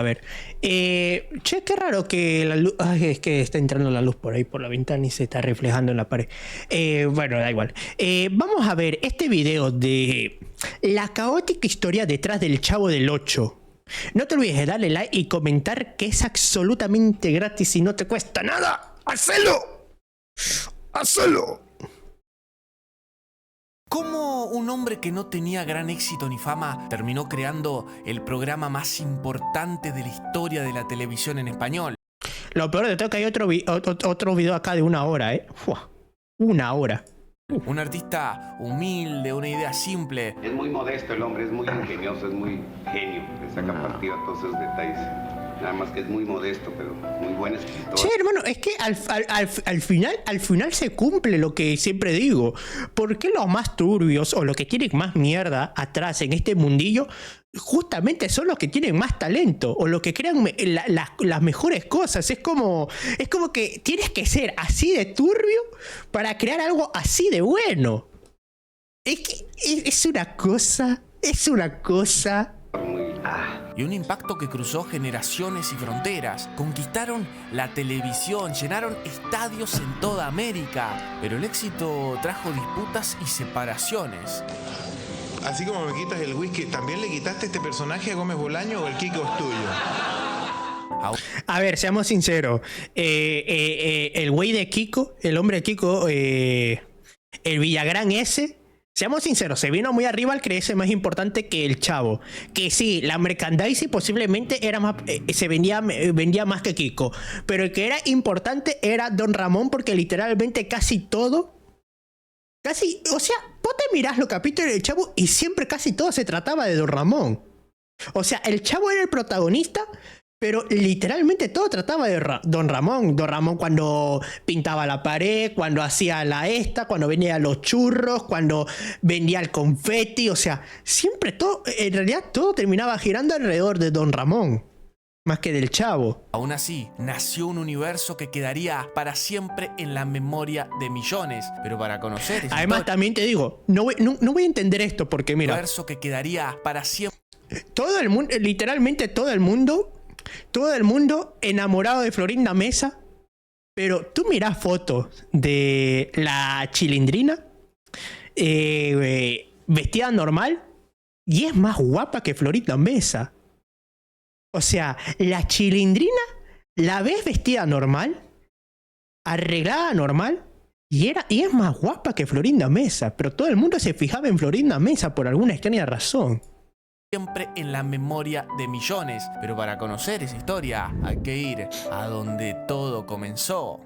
A ver, che, qué raro que la luz... Ay, es que está entrando la luz por ahí, por la ventana y se está reflejando en la pared. Bueno, da igual. Vamos a ver este video de la caótica historia detrás del Chavo del 8. No te olvides de darle like y comentar que es absolutamente gratis y no te cuesta nada. ¡Hacelo! ¡Hacelo! ¿Cómo un hombre que no tenía gran éxito ni fama terminó creando el programa más importante de la historia de la televisión en español? Lo peor de todo es que hay otro video acá de 1 hora, Fua, 1 hora. Un artista humilde, una idea simple. Es muy modesto el hombre, es muy ingenioso, es muy genio. Le saca partido a todos esos detalles. Nada más que es muy modesto, pero muy buen escritor. Che, hermano, es que al final se cumple lo que siempre digo. ¿Por qué los más turbios o los que tienen más mierda atrás en este mundillo justamente son los que tienen más talento o los que crean las mejores cosas? Es como que tienes que ser así de turbio para crear algo así de bueno. Es que es una cosa. Y un impacto que cruzó generaciones y fronteras. Conquistaron la televisión, llenaron estadios en toda América. Pero el éxito trajo disputas y separaciones. Así como me quitas el whisky, ¿también le quitaste este personaje a Gómez Bolaño o el Kiko es tuyo? A ver, seamos sinceros. El güey de Kiko, el hombre de Kiko, el Villagrán ese, seamos sinceros, se vino muy arriba al creerse más importante que el Chavo. Que sí, la merchandising posiblemente era más, se vendía más que Kiko. Pero el que era importante era Don Ramón, porque literalmente casi todo... o sea, vos te mirás los capítulos del Chavo y siempre casi todo se trataba de Don Ramón. O sea, el Chavo era el protagonista, pero literalmente todo trataba de Don Ramón. Don Ramón cuando pintaba la pared, cuando hacía cuando vendía los churros, cuando vendía el confeti. O sea, siempre todo, en realidad todo terminaba girando alrededor de Don Ramón, más que del Chavo. Aún así, nació un universo que quedaría para siempre en la memoria de millones. Pero para conocer... Además, también te digo, no voy a entender esto porque mira... Un universo que quedaría para siempre... Todo el mundo, literalmente todo el mundo enamorado de Florinda Mesa. Pero tú mirás fotos de la Chilindrina vestida normal y es más guapa que Florinda Mesa. O sea, la Chilindrina la ves vestida normal, arreglada normal, y es más guapa que Florinda Mesa. Pero todo el mundo se fijaba en Florinda Mesa por alguna extraña razón. Siempre en la memoria de millones. Pero para conocer esa historia hay que ir a donde todo comenzó.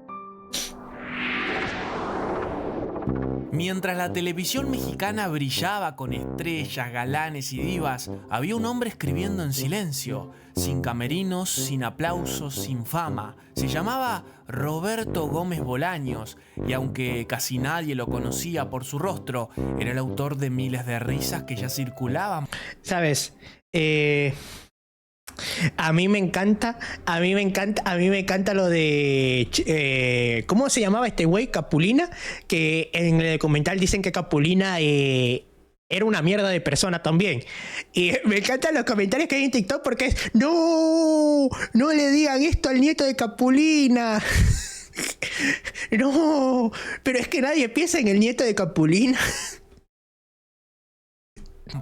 Mientras la televisión mexicana brillaba con estrellas, galanes y divas, había un hombre escribiendo en silencio, sin camerinos, sin aplausos, sin fama. Se llamaba Roberto Gómez Bolaños, y aunque casi nadie lo conocía por su rostro, era el autor de miles de risas que ya circulaban. ¿Sabes? A mí me encanta lo de... ¿cómo se llamaba este güey? Capulina. Que en el documental dicen que Capulina era una mierda de persona también. Y me encantan los comentarios que hay en TikTok porque es... No le digan esto al nieto de Capulina. No, pero es que nadie piensa en el nieto de Capulina.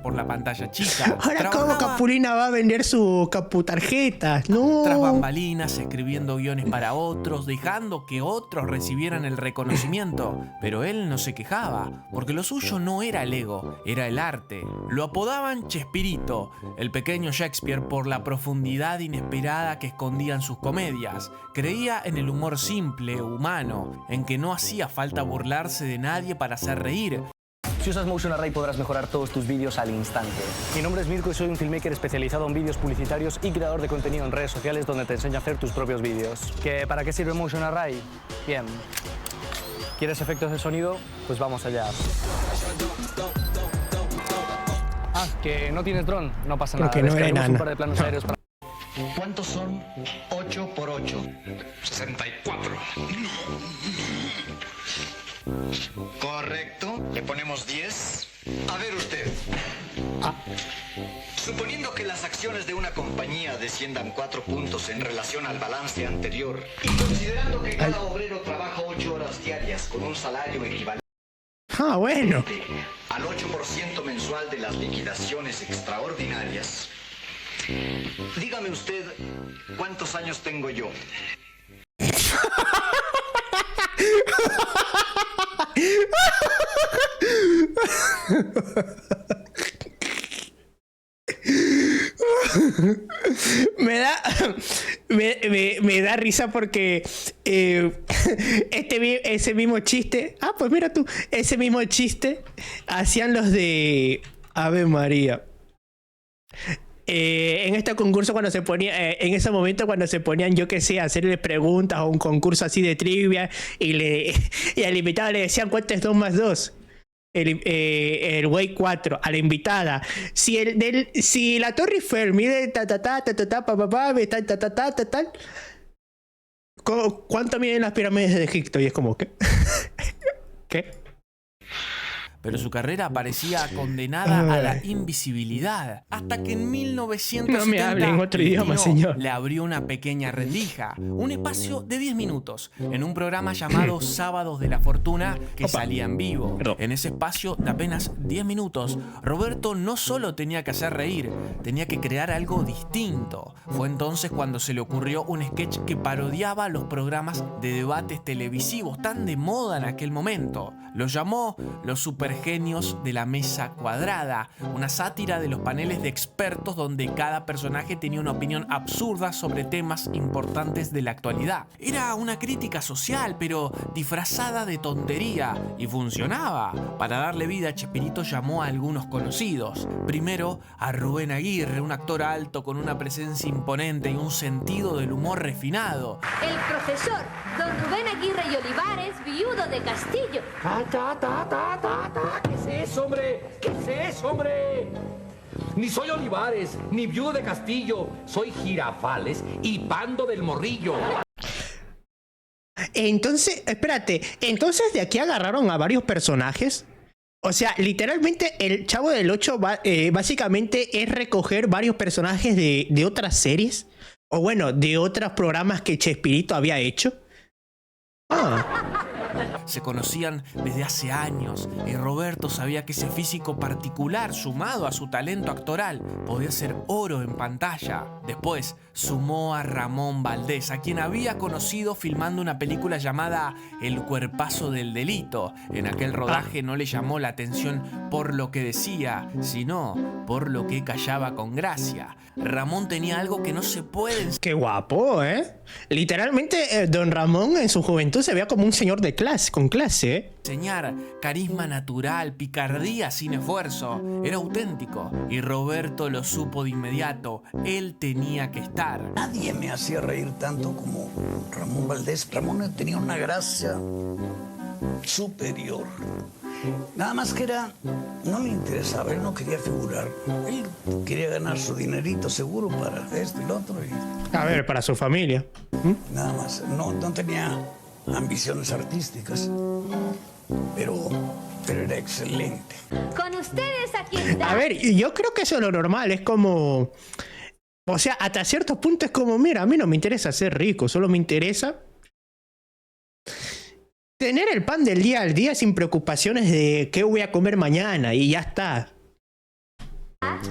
Por la pantalla chica. Ahora, ¿cómo Capulina va a vender su caputarjetas? No. Tras bambalinas, escribiendo guiones para otros, dejando que otros recibieran el reconocimiento. Pero él no se quejaba, porque lo suyo no era el ego, era el arte. Lo apodaban Chespirito, el pequeño Shakespeare, por la profundidad inesperada que escondían sus comedias. Creía en el humor simple, humano, en que no hacía falta burlarse de nadie para hacer reír. Si usas Motion Array podrás mejorar todos tus vídeos al instante. Mi nombre es Mirko y soy un filmmaker especializado en vídeos publicitarios y creador de contenido en redes sociales donde te enseño a hacer tus propios vídeos. ¿Para qué sirve Motion Array? Bien. ¿Quieres efectos de sonido? Pues vamos allá. Ah, que no tienes dron. No pasa nada. Porque no era enana. Un par de planos aéreos para... ¿Cuántos son 8 por 8? 64. Correcto. Le ponemos 10. A ver usted. Suponiendo que las acciones de una compañía desciendan 4 puntos en relación al balance anterior y considerando que cada obrero trabaja 8 horas diarias con un salario equivalente Bueno. al 8% mensual de las liquidaciones extraordinarias, dígame usted cuántos años tengo yo. Me da risa porque ese mismo chiste, pues mira tú, ese mismo chiste hacían los de Ave María. En este concurso cuando se ponía, en ese momento cuando se ponían, yo qué sé, a hacerle preguntas o un concurso así de trivia y al invitado le decían ¿cuánto es 2 más 2? El güey 4 a la invitada. Si la Torre Eiffel mide ¿cuánto miden las pirámides de Egipto? Y es como ¿qué? ¿Qué? Pero su carrera parecía condenada a la invisibilidad, hasta que en 1970 no me hable en otro idioma, señor. Le abrió una pequeña rendija, un espacio de 10 minutos, en un programa llamado Sábados de la Fortuna que salía en vivo. En ese espacio de apenas 10 minutos, Roberto no solo tenía que hacer reír, tenía que crear algo distinto. Fue entonces cuando se le ocurrió un sketch que parodiaba los programas de debates televisivos tan de moda en aquel momento. Lo llamó Los Supergenios de la Mesa Cuadrada, una sátira de los paneles de expertos donde cada personaje tenía una opinión absurda sobre temas importantes de la actualidad. Era una crítica social, pero disfrazada de tontería, y funcionaba. Para darle vida, Chespirito llamó a algunos conocidos. Primero a Rubén Aguirre, un actor alto con una presencia imponente y un sentido del humor refinado. El profesor Don Rubén Aguirre y Olivares, viudo de Castillo. ¿Qué es eso, hombre? ¿Qué es eso, hombre? Ni soy Olivares, ni viudo de Castillo. Soy Girafales y Pando del Morrillo. Entonces, espérate, entonces de aquí agarraron a varios personajes. O sea, literalmente el Chavo del 8 básicamente es recoger varios personajes de otras series. O bueno, de otros programas que Chespirito había hecho. Se conocían desde hace años y Roberto sabía que ese físico particular, sumado a su talento actoral, podía ser oro en pantalla. Después sumó a Ramón Valdés, a quien había conocido filmando una película llamada El Cuerpazo del Delito. En aquel rodaje no le llamó la atención por lo que decía, sino por lo que callaba con gracia. Ramón tenía algo que no se puede... ¡Qué guapo, eh! Literalmente, don Ramón en su juventud se veía como un señor de clase, con clase, ¿eh? Enseñar carisma natural, picardía sin esfuerzo. Era auténtico y Roberto lo supo de inmediato. Él tenía que estar. Nadie me hacía reír tanto como Ramón Valdés. Ramón tenía una gracia superior. Nada más que no le interesaba, él no quería figurar. Él quería ganar su dinerito seguro para esto y lo otro. A ver, para su familia. Nada más, no tenía ambiciones artísticas, pero era excelente. Con ustedes aquí está. A ver, yo creo que eso es lo normal, es como... O sea, hasta cierto punto es como, mira, a mí no me interesa ser rico, solo me interesa tener el pan del día al día sin preocupaciones de qué voy a comer mañana y ya está.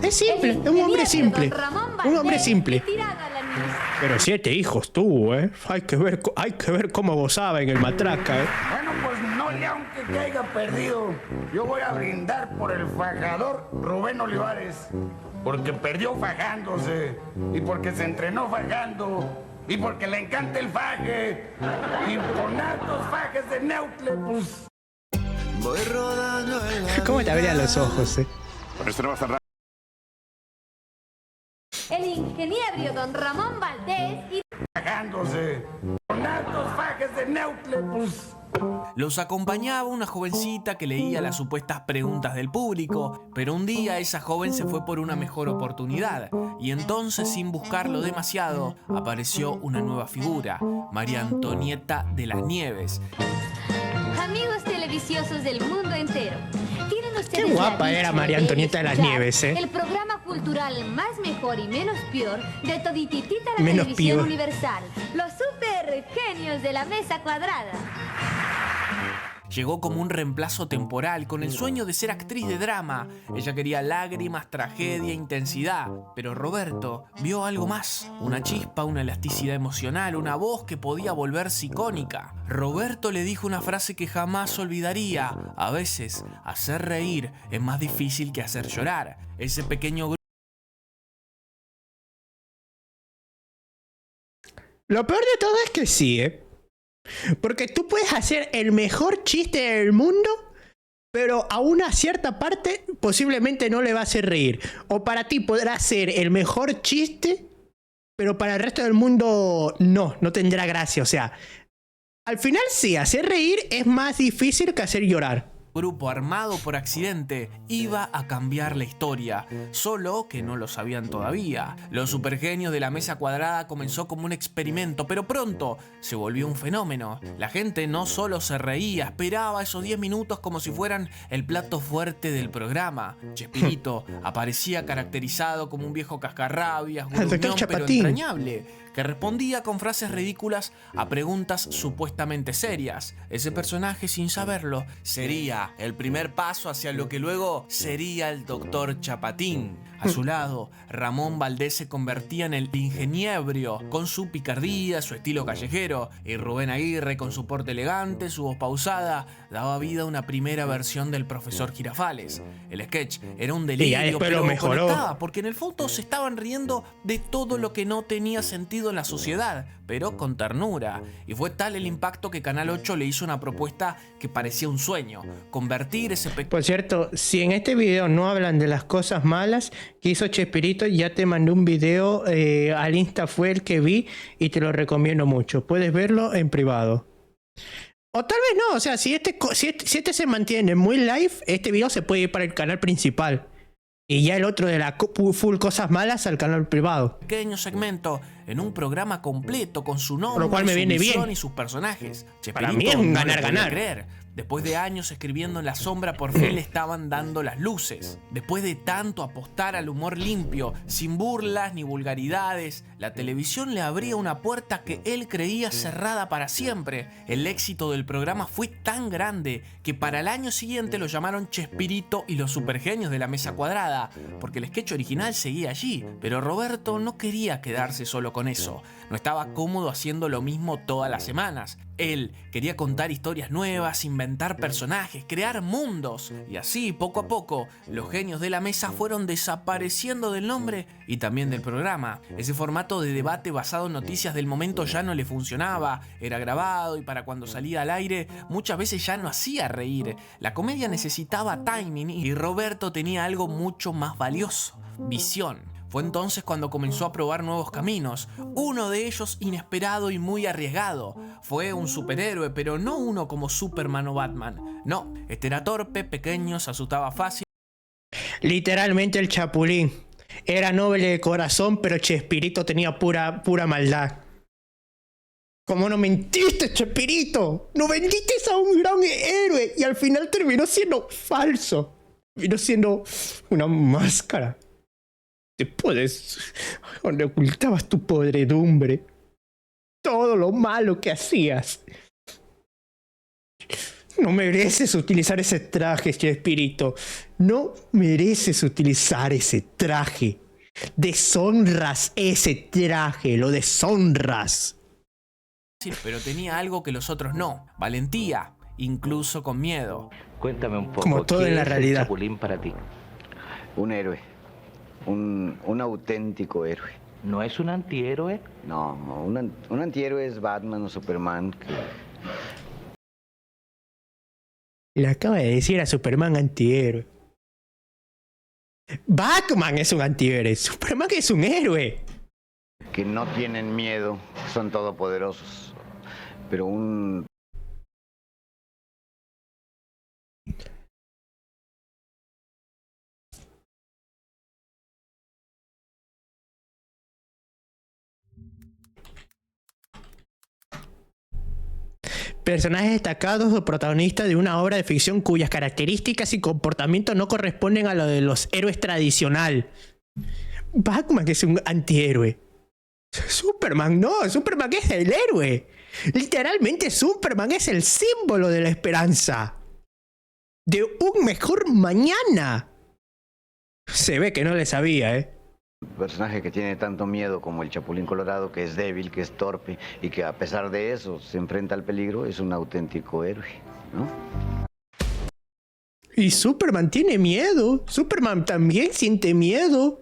Es simple, es un hombre simple. Un hombre simple. Pero 7 hijos tuvo, ¿eh? Hay que ver cómo gozaba en el matraca, ¿eh? Bueno, pues no le aunque caiga perdido. Yo voy a brindar por el fajador Rubén Olivares. Porque perdió fajándose. Y porque se entrenó fajando. Y porque le encanta el faje. Y con hartos fajes de Neutle, pues... Voy rodando en la... ¿Cómo te abrían los ojos, eh? Con esto no va a cerrar. El ingeniero don Ramón Valdés y... Fajándose. Con hartos fajes de Neutle, pues... Los acompañaba una jovencita que leía las supuestas preguntas del público, pero un día esa joven se fue por una mejor oportunidad y entonces, sin buscarlo demasiado, apareció una nueva figura, María Antonieta de las Nieves. Amigos televiciosos del mundo entero, ¿tienen ustedes Qué ustedes guapa la era dicha María de Antonieta de las escuchar Nieves, ¿eh? El programa cultural más mejor y menos peor de todititita la Menos televisión peor. universal. Los super genios de la mesa cuadrada. Llegó como un reemplazo temporal, con el sueño de ser actriz de drama. Ella quería lágrimas, tragedia, intensidad. Pero Roberto vio algo más. Una chispa, una elasticidad emocional, una voz que podía volverse icónica. Roberto le dijo una frase que jamás olvidaría. A veces, hacer reír es más difícil que hacer llorar. Ese pequeño grupo. Lo peor de todo es que sí, ¿eh? Porque tú puedes hacer el mejor chiste del mundo, pero a una cierta parte posiblemente no le va a hacer reír. O para ti podrá ser el mejor chiste, pero para el resto del mundo no tendrá gracia. O sea, al final sí, hacer reír es más difícil que hacer llorar. Grupo armado por accidente iba a cambiar la historia, solo que no lo sabían todavía. Los supergenios de la mesa cuadrada comenzó como un experimento, pero pronto se volvió un fenómeno. La gente no solo se reía, esperaba esos 10 minutos como si fueran el plato fuerte del programa. Chespirito aparecía caracterizado como un viejo cascarrabias, gruñón pero entrañable, que respondía con frases ridículas a preguntas supuestamente serias. Ese personaje, sin saberlo, sería el primer paso hacia lo que luego sería el Dr. Chapatín. A su lado, Ramón Valdés se convertía en el ingeniebrio, con su picardía, su estilo callejero, y Rubén Aguirre, con su porte elegante, su voz pausada, daba vida a una primera versión del profesor Girafales. El sketch era un delirio, pero conectaba, porque en el fondo se estaban riendo de todo lo que no tenía sentido en la sociedad, pero con ternura. Y fue tal el impacto que Canal 8 le hizo una propuesta que parecía un sueño: convertir ese Por cierto, si en este video no hablan de las cosas malas que hizo Chespirito, ya te mandé un video al Insta, fue el que vi y te lo recomiendo mucho. Puedes verlo en privado. O tal vez no, o sea, si este se mantiene muy live, este video se puede ir para el canal principal. Y ya el otro de la full cosas malas al canal privado. Pequeño segmento en un programa completo con su nombre, Por lo cual me su viene visión bien. y sus personajes. Para mí es un no lo podía ganar-ganar. creer. Después de años escribiendo en la sombra, por fin le estaban dando las luces. Después de tanto apostar al humor limpio, sin burlas ni vulgaridades, la televisión le abría una puerta que él creía cerrada para siempre. El éxito del programa fue tan grande que para el año siguiente lo llamaron Chespirito y los supergenios de la mesa cuadrada, porque el sketch original seguía allí. Pero Roberto no quería quedarse solo con eso. No estaba cómodo haciendo lo mismo todas las semanas. Él quería contar historias nuevas, inventar personajes, crear mundos. Y así, poco a poco, los genios de la mesa fueron desapareciendo del nombre y también del programa. Ese formato de debate basado en noticias del momento ya no le funcionaba. Era grabado y para cuando salía al aire muchas veces ya no hacía reír. La comedia necesitaba timing y Roberto tenía algo mucho más valioso: visión. Fue entonces cuando comenzó a probar nuevos caminos, uno de ellos inesperado y muy arriesgado. Fue un superhéroe, pero no uno como Superman o Batman. No, este era torpe, pequeño, se asustaba fácil. Literalmente el Chapulín. Era noble de corazón, pero Chespirito tenía pura maldad. ¿Cómo no mentiste, Chespirito? No vendiste a un gran héroe y al final terminó siendo falso. Terminó siendo una máscara. Donde ocultabas tu podredumbre, todo lo malo que hacías. No mereces utilizar ese traje, Chespirito. No mereces utilizar ese traje. Deshonras ese traje, lo deshonras. Pero tenía algo que los otros no: valentía, incluso con miedo. Cuéntame un poco. Como todo en la realidad. ¿Qué es el Chapulín para ti? Un héroe. Un auténtico héroe. ¿No es un antihéroe? No, un antihéroe es Batman o Superman. Le acaba de decir a Superman antihéroe. Batman es un antihéroe. Superman es un héroe. Que no tienen miedo, son todopoderosos. Pero un... Personajes destacados o protagonistas de una obra de ficción cuyas características y comportamientos no corresponden a lo de los héroes tradicional. Batman es un antihéroe. Superman no, Superman es el héroe. Literalmente Superman es el símbolo de la esperanza. De un mejor mañana. Se ve que no le sabía, ¿eh? Un personaje que tiene tanto miedo como el Chapulín Colorado, que es débil, que es torpe y que a pesar de eso se enfrenta al peligro, es un auténtico héroe, ¿no? Y Superman tiene miedo. Superman también siente miedo.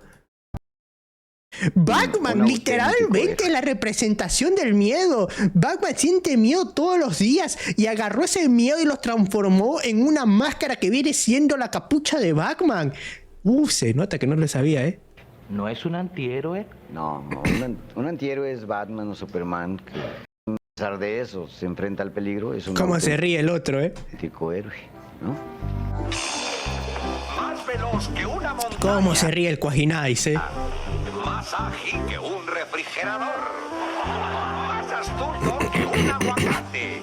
Batman, literalmente la representación del miedo. Batman siente miedo todos los días y agarró ese miedo y lo transformó en una máscara que viene siendo la capucha de Batman. Se nota que no lo sabía, ¿eh? ¿No es un antihéroe? No, un antihéroe es Batman o Superman, que a pesar de eso se enfrenta al peligro, es un ¿Cómo se ríe el otro, eh? auténtico héroe, ¿no? Más veloz que una montaña. ¿Cómo se ríe el Cuajinais, eh? Más ágil que un refrigerador. Más astuto que un aguacate.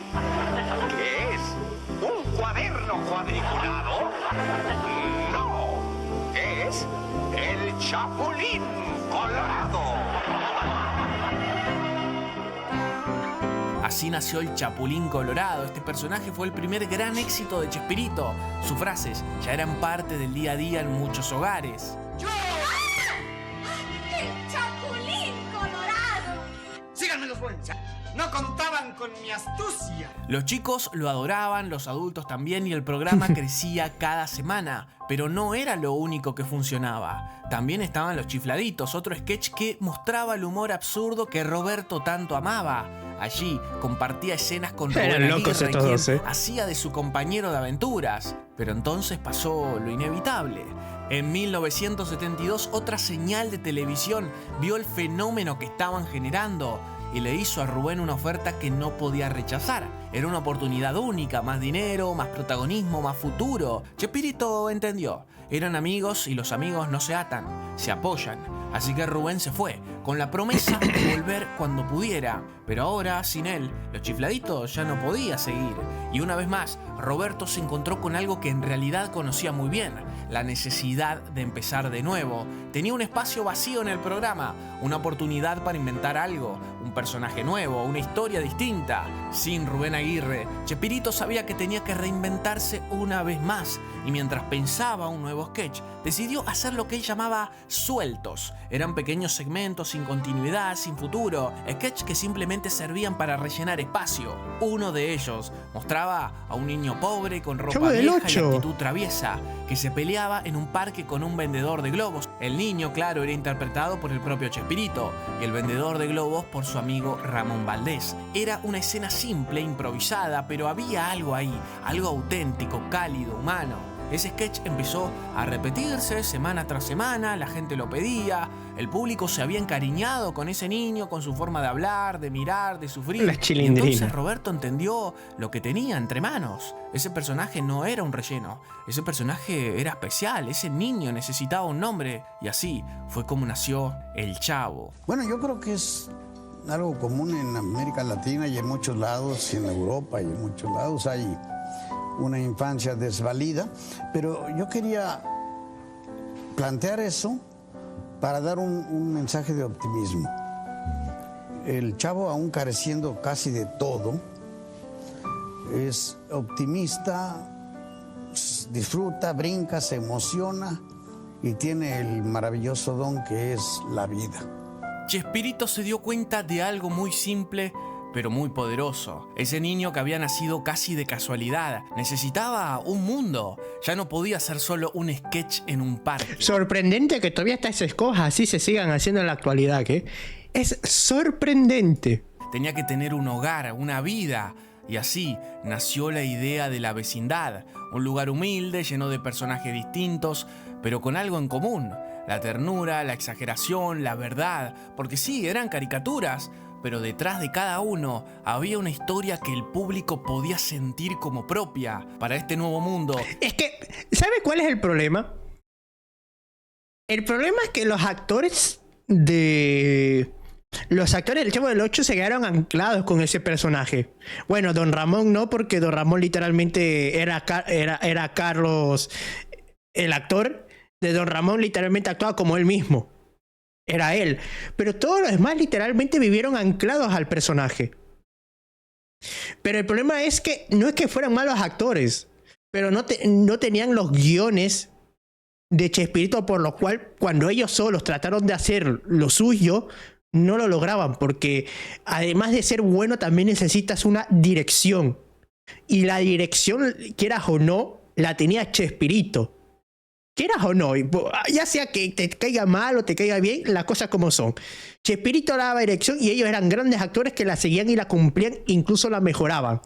¿Qué es? ¿Un cuaderno cuadriculado? No. Es el Chapulín Colorado. Así nació el Chapulín Colorado. Este personaje fue el primer gran éxito de Chespirito. Sus frases ya eran parte del día a día en muchos hogares. ¡El Chapulín Colorado! Síganme los buenos. No contaban con mi astucia. Los chicos lo adoraban, los adultos también, y el programa crecía cada semana. Pero no era lo único que funcionaba. También estaban Los Chifladitos, otro sketch que mostraba el humor absurdo que Roberto tanto amaba. Allí compartía escenas con Rubén Aguirre, quien hacía de su compañero de aventuras. Pero entonces pasó lo inevitable. En 1972, otra señal de televisión vio el fenómeno que estaban generando y le hizo a Rubén una oferta que no podía rechazar. Era una oportunidad única, más dinero, más protagonismo, más futuro. Chespirito entendió. Eran amigos y los amigos no se atan, se apoyan. Así que Rubén se fue, con la promesa de volver cuando pudiera. Pero ahora, sin él, Los Chifladitos ya no podía seguir. Y una vez más, Roberto se encontró con algo que en realidad conocía muy bien: la necesidad de empezar de nuevo. Tenía un espacio vacío en el programa, una oportunidad para inventar algo, un personaje nuevo, una historia distinta. Sin Rubén Aguirre, Chespirito sabía que tenía que reinventarse una vez más, y mientras pensaba un nuevo sketch, decidió hacer lo que él llamaba sueltos. Eran pequeños segmentos sin continuidad, sin futuro, sketches que simplemente servían para rellenar espacio. Uno de ellos mostraba a un niño pobre con ropa vieja y actitud traviesa, que se peleaba en un parque con un vendedor de globos. El niño, claro, era interpretado por el propio Chespirito y el vendedor de globos por su amigo Ramón Valdés. Era una escena simple, improvisada, pero había algo ahí, algo auténtico, cálido, humano. Ese sketch empezó a repetirse semana tras semana, la gente lo pedía, el público se había encariñado con ese niño, con su forma de hablar, de mirar, de sufrir. La chilindrina. Y entonces Roberto entendió lo que tenía entre manos. Ese personaje no era un relleno, ese personaje era especial, ese niño necesitaba un nombre. Y así fue como nació El Chavo. Bueno, yo creo que es algo común en América Latina y en muchos lados, y en Europa y en muchos lados hay una infancia desvalida, pero yo quería plantear eso para dar un mensaje de optimismo. El Chavo, aún careciendo casi de todo, es optimista, disfruta, brinca, se emociona y tiene el maravilloso don que es la vida. Chespirito se dio cuenta de algo muy simple, pero muy poderoso. Ese niño que había nacido casi de casualidad necesitaba un mundo. Ya no podía ser solo un sketch en un parque. Sorprendente que todavía estas cosas así se sigan haciendo en la actualidad, ¿qué? Es sorprendente. Tenía que tener un hogar, una vida. Y así nació la idea de La Vecindad, un lugar humilde, lleno de personajes distintos, pero con algo en común: la ternura, la exageración, la verdad. Porque sí, eran caricaturas, pero detrás de cada uno había una historia que el público podía sentir como propia para este nuevo mundo. Es que, ¿sabe cuál es el problema? El problema es que los actores de Los actores del Chavo del 8 se quedaron anclados con ese personaje. Bueno, Don Ramón no, porque Don Ramón literalmente era Carlos, el actor de Don Ramón literalmente actuaba como él mismo. Era él. Pero todos los demás literalmente vivieron anclados al personaje. Pero el problema es que no es que fueran malos actores, pero no tenían los guiones de Chespirito, por lo cual cuando ellos solos trataron de hacer lo suyo, no lo lograban, porque además de ser bueno también necesitas una dirección, y la dirección, quieras o no, la tenía Chespirito, quieras o no, ya sea que te caiga mal o te caiga bien, las cosas como son. Chespirito daba dirección y ellos eran grandes actores que la seguían y la cumplían, incluso la mejoraban.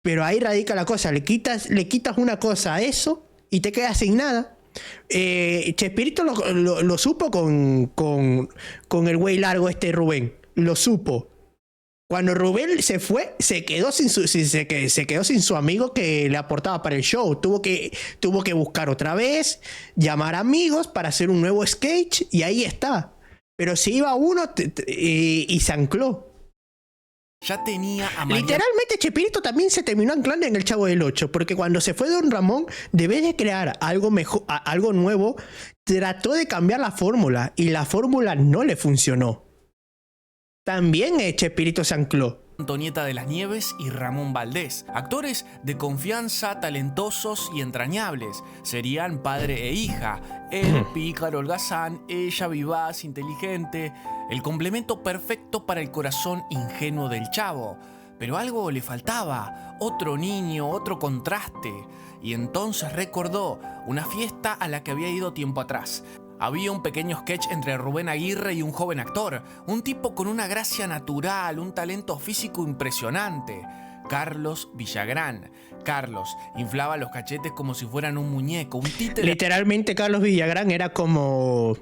Pero ahí radica la cosa, le quitas una cosa a eso y te quedas sin nada. Chespirito lo supo con el güey largo Rubén. Lo supo. Cuando Rubén se fue, se quedó sin su amigo que le aportaba para el show. Tuvo que buscar otra vez, llamar amigos para hacer un nuevo sketch y ahí está. Pero si iba uno y se ancló. Ya tenía a literalmente Chespirito también se terminó anclando en el Chavo del 8, porque cuando se fue Don Ramón, de vez de crear algo mejor, algo nuevo, trató de cambiar la fórmula y la fórmula no le funcionó. También Chespirito se ancló. Antonieta de las Nieves y Ramón Valdés, actores de confianza, talentosos y entrañables. Serían padre e hija, él pícaro, holgazán, ella vivaz, inteligente, el complemento perfecto para el corazón ingenuo del Chavo. Pero algo le faltaba, otro niño, otro contraste. Y entonces recordó una fiesta a la que había ido tiempo atrás. Había un pequeño sketch entre Rubén Aguirre y un joven actor, un tipo con una gracia natural, un talento físico impresionante, Carlos Villagrán. Carlos inflaba los cachetes como si fueran un muñeco, un títere. Literalmente Carlos Villagrán era como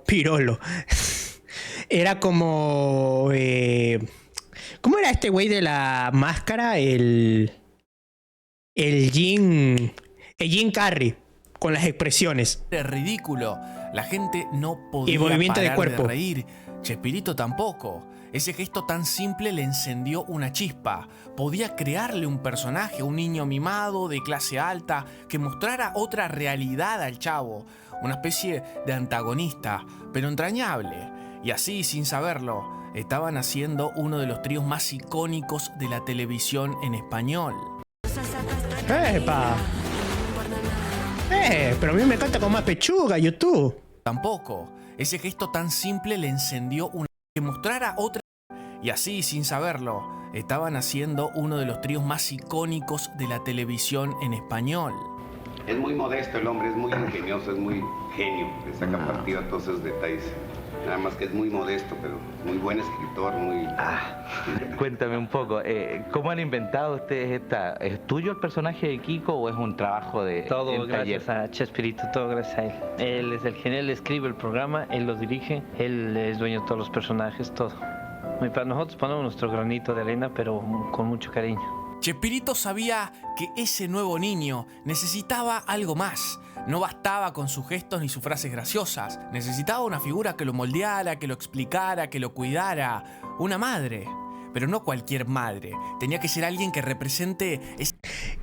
Pirolo. Era como ¿cómo era este güey de la máscara? El Jim Carrey. Con las expresiones. Es ridículo. La gente no podía y movimiento parar de cuerpo. de reír. Chespirito tampoco. Ese gesto tan simple le encendió una chispa. Podía crearle un personaje, un niño mimado de clase alta que mostrara otra realidad al Chavo. Una especie de antagonista, pero entrañable. Y así, sin saberlo, estaban haciendo uno de los tríos más icónicos de la televisión en español. ¡Epa! Pero a mí me encanta con más pechuga, YouTube. Tampoco. Ese gesto tan simple le encendió una... que mostrara otra... Y así, sin saberlo, estaban haciendo uno de los tríos más icónicos de la televisión en español. Es muy modesto el hombre, es muy ingenioso, es muy genio. Le saca partido a todos esos detalles. Nada más que es muy modesto, pero muy buen escritor, muy... Cuéntame un poco, ¿cómo han inventado ustedes esta? ¿Es tuyo el personaje de Kiko o es un trabajo de todo gracias a Chespirito, todo gracias a él. Él es el genio, él escribe el programa, él lo dirige, él es dueño de todos los personajes, todo. Y para nosotros ponemos nuestro granito de arena, pero con mucho cariño. Chespirito sabía que ese nuevo niño necesitaba algo más. No bastaba con sus gestos ni sus frases graciosas. Necesitaba una figura que lo moldeara, que lo explicara, que lo cuidara. Una madre. Pero no cualquier madre. Tenía que ser alguien que represente...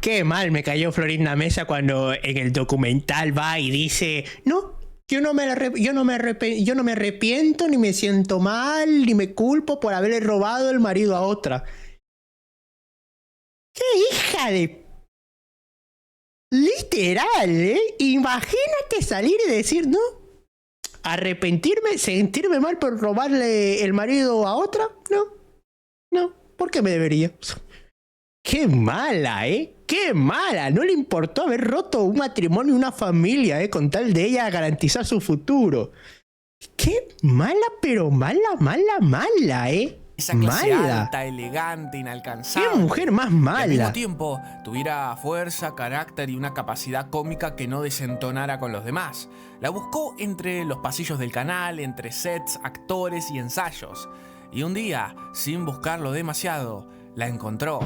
Qué mal me cayó Florinda Mesa cuando en el documental va y dice... No, yo no me arrepiento, ni me siento mal, ni me culpo por haberle robado el marido a otra. ¡Qué hija de... Literal, ¿eh? Imagínate salir y decir, no, arrepentirme, sentirme mal por robarle el marido a otra, no, ¿por qué me debería? Qué mala, qué mala, no le importó haber roto un matrimonio y una familia, con tal de ella garantizar su futuro. Qué mala, pero mala, Esa clase alta, elegante, inalcanzable. ¡Qué mujer más mala! Y al mismo tiempo, tuviera fuerza, carácter y una capacidad cómica que no desentonara con los demás. La buscó entre los pasillos del canal, entre sets, actores y ensayos. Y un día, sin buscarlo demasiado, la encontró.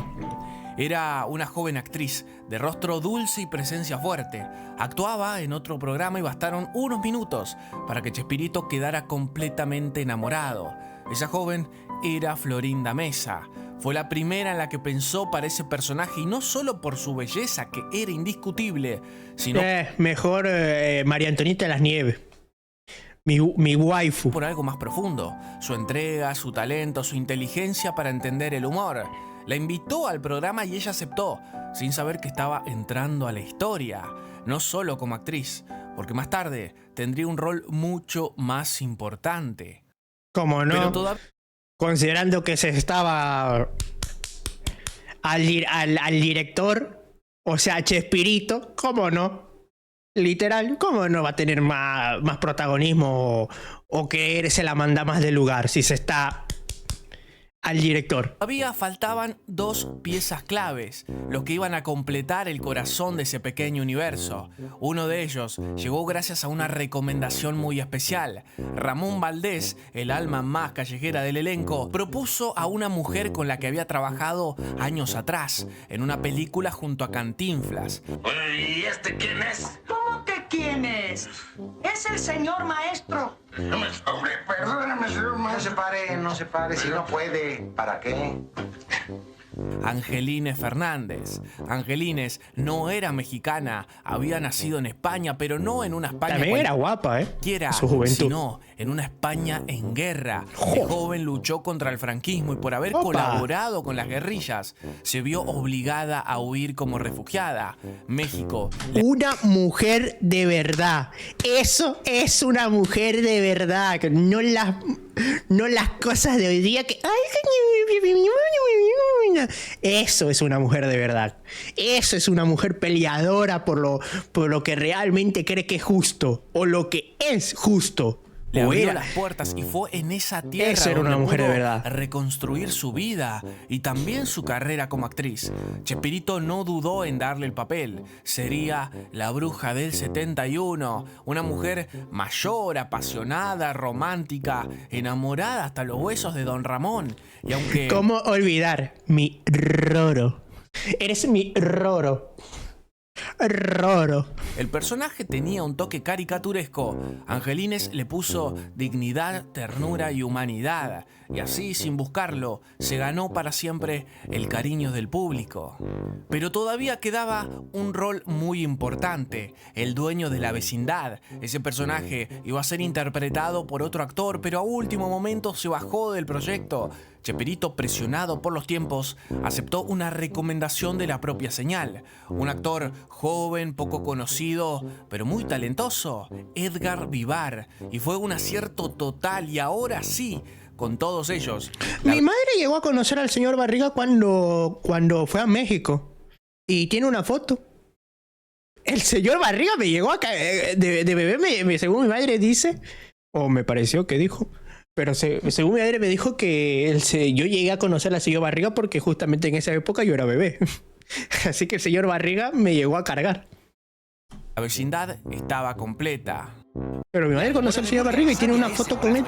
Era una joven actriz, de rostro dulce y presencia fuerte. Actuaba en otro programa y bastaron unos minutos para que Chespirito quedara completamente enamorado. Esa joven era Florinda Mesa. Fue la primera en la que pensó para ese personaje, y no solo por su belleza, que era indiscutible, sino mejor María Antonieta de las Nieves. Mi waifu. Por algo más profundo. Su entrega, su talento, su inteligencia para entender el humor. La invitó al programa y ella aceptó, sin saber que estaba entrando a la historia. No solo como actriz, porque más tarde tendría un rol mucho más importante. ¿Cómo no? Pero considerando que se estaba al director, o sea, Chespirito, ¿cómo no? Literal, ¿cómo no va a tener más protagonismo o que se la manda más del lugar si se está al director? Todavía faltaban dos piezas claves, los que iban a completar el corazón de ese pequeño universo. Uno de ellos llegó gracias a una recomendación muy especial. Ramón Valdés, el alma más callejera del elenco, propuso a una mujer con la que había trabajado años atrás, en una película junto a Cantinflas. ¿Y este quién es? ¿Cómo que quién es? Es el señor maestro. Hombre, perdóname, señor maestro. No se pare, si no puede. ¿Para qué? Angelines Fernández. Angelines no era mexicana, había nacido en España, pero no en una España también era guapa, su juventud, sino en una España en guerra. De joven luchó contra el franquismo y por haber colaborado con las guerrillas, se vio obligada a huir como refugiada. México. Una mujer de verdad. Eso es una mujer de verdad. No las cosas de hoy día que... Eso es una mujer de verdad. Eso es una mujer peleadora por lo que realmente cree que es justo. O lo que es justo. Le abrió las puertas y fue en esa tierra Eso era una mujer de verdad. Reconstruir su vida y también su carrera como actriz. Chespirito no dudó en darle el papel. Sería la bruja del 71, una mujer mayor, apasionada, romántica, enamorada hasta los huesos de Don Ramón. Y aunque... ¿Cómo olvidar mi Roro? Eres mi Roro. Roro. El personaje tenía un toque caricaturesco. Angelines le puso dignidad, ternura y humanidad. Y así, sin buscarlo, se ganó para siempre el cariño del público. Pero todavía quedaba un rol muy importante, el dueño de la vecindad. Ese personaje iba a ser interpretado por otro actor, pero a último momento se bajó del proyecto. Chespirito, presionado por los tiempos, aceptó una recomendación de la propia señal. Un actor joven, poco conocido, pero muy talentoso, Edgar Vivar. Y fue un acierto total, y ahora sí, con todos ellos. Mi madre llegó a conocer al señor Barriga cuando fue a México. Y tiene una foto. El señor Barriga me llegó acá de bebé, según mi madre dice, o me pareció que dijo, pero según mi madre me dijo que yo llegué a conocer al señor Barriga porque justamente en esa época yo era bebé. Así que el señor Barriga me llegó a cargar. La vecindad estaba completa. Pero mi madre conoce al señor Barriga y tiene una foto con él.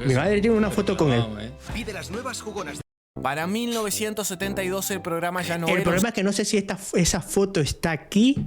Mi madre tiene una foto con él. Pide las nuevas jugonas. Para 1972 el programa ya no era... El problema es que no sé si esa foto está aquí,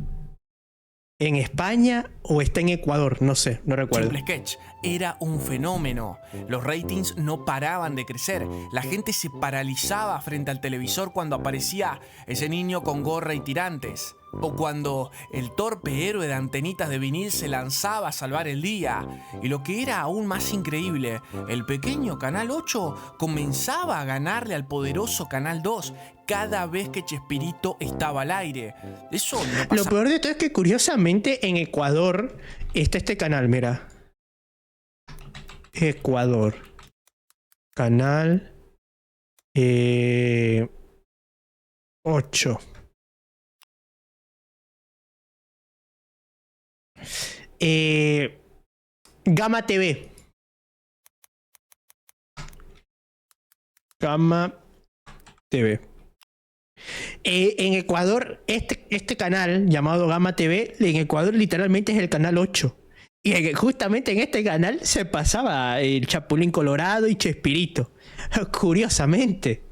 en España, o está en Ecuador. No sé, no recuerdo. Simple Sketch era un fenómeno. Los ratings no paraban de crecer. La gente se paralizaba frente al televisor cuando aparecía ese niño con gorra y tirantes. O cuando el torpe héroe de antenitas de vinil se lanzaba a salvar el día. Y lo que era aún más increíble, el pequeño Canal 8 comenzaba a ganarle al poderoso Canal 2 cada vez que Chespirito estaba al aire. Eso no pasaba. Lo peor de todo es que curiosamente en Ecuador está este canal, mira. Ecuador. Canal 8. Gama TV. Gama TV. En Ecuador, este canal llamado Gama TV, en Ecuador literalmente es el canal 8. Y justamente en este canal se pasaba el Chapulín Colorado y Chespirito. Curiosamente.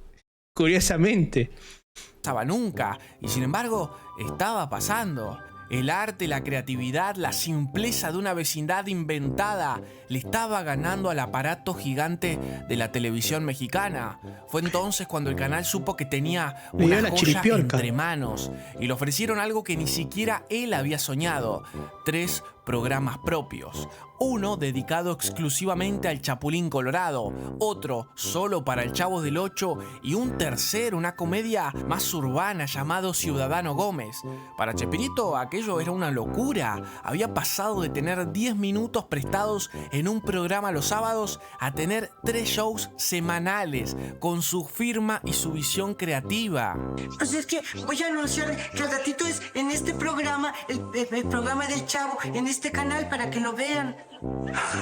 pasaba nunca, y sin embargo estaba pasando. El arte, la creatividad, la simpleza de una vecindad inventada le estaba ganando al aparato gigante de la televisión mexicana. Fue entonces cuando el canal supo que tenía una joya entre manos y le ofrecieron algo que ni siquiera él había soñado: 3 programas propios. Uno dedicado exclusivamente al Chapulín Colorado, otro solo para el Chavo del Ocho y un tercero, una comedia más urbana llamado Ciudadano Gómez. Para Chespirito aquello era una locura. Había pasado de tener 10 minutos prestados en un programa los sábados a tener 3 shows semanales con su firma y su visión creativa. O sea, es que voy a anunciar que al ratito es en este programa, el programa del Chavo, en este canal para que lo vean.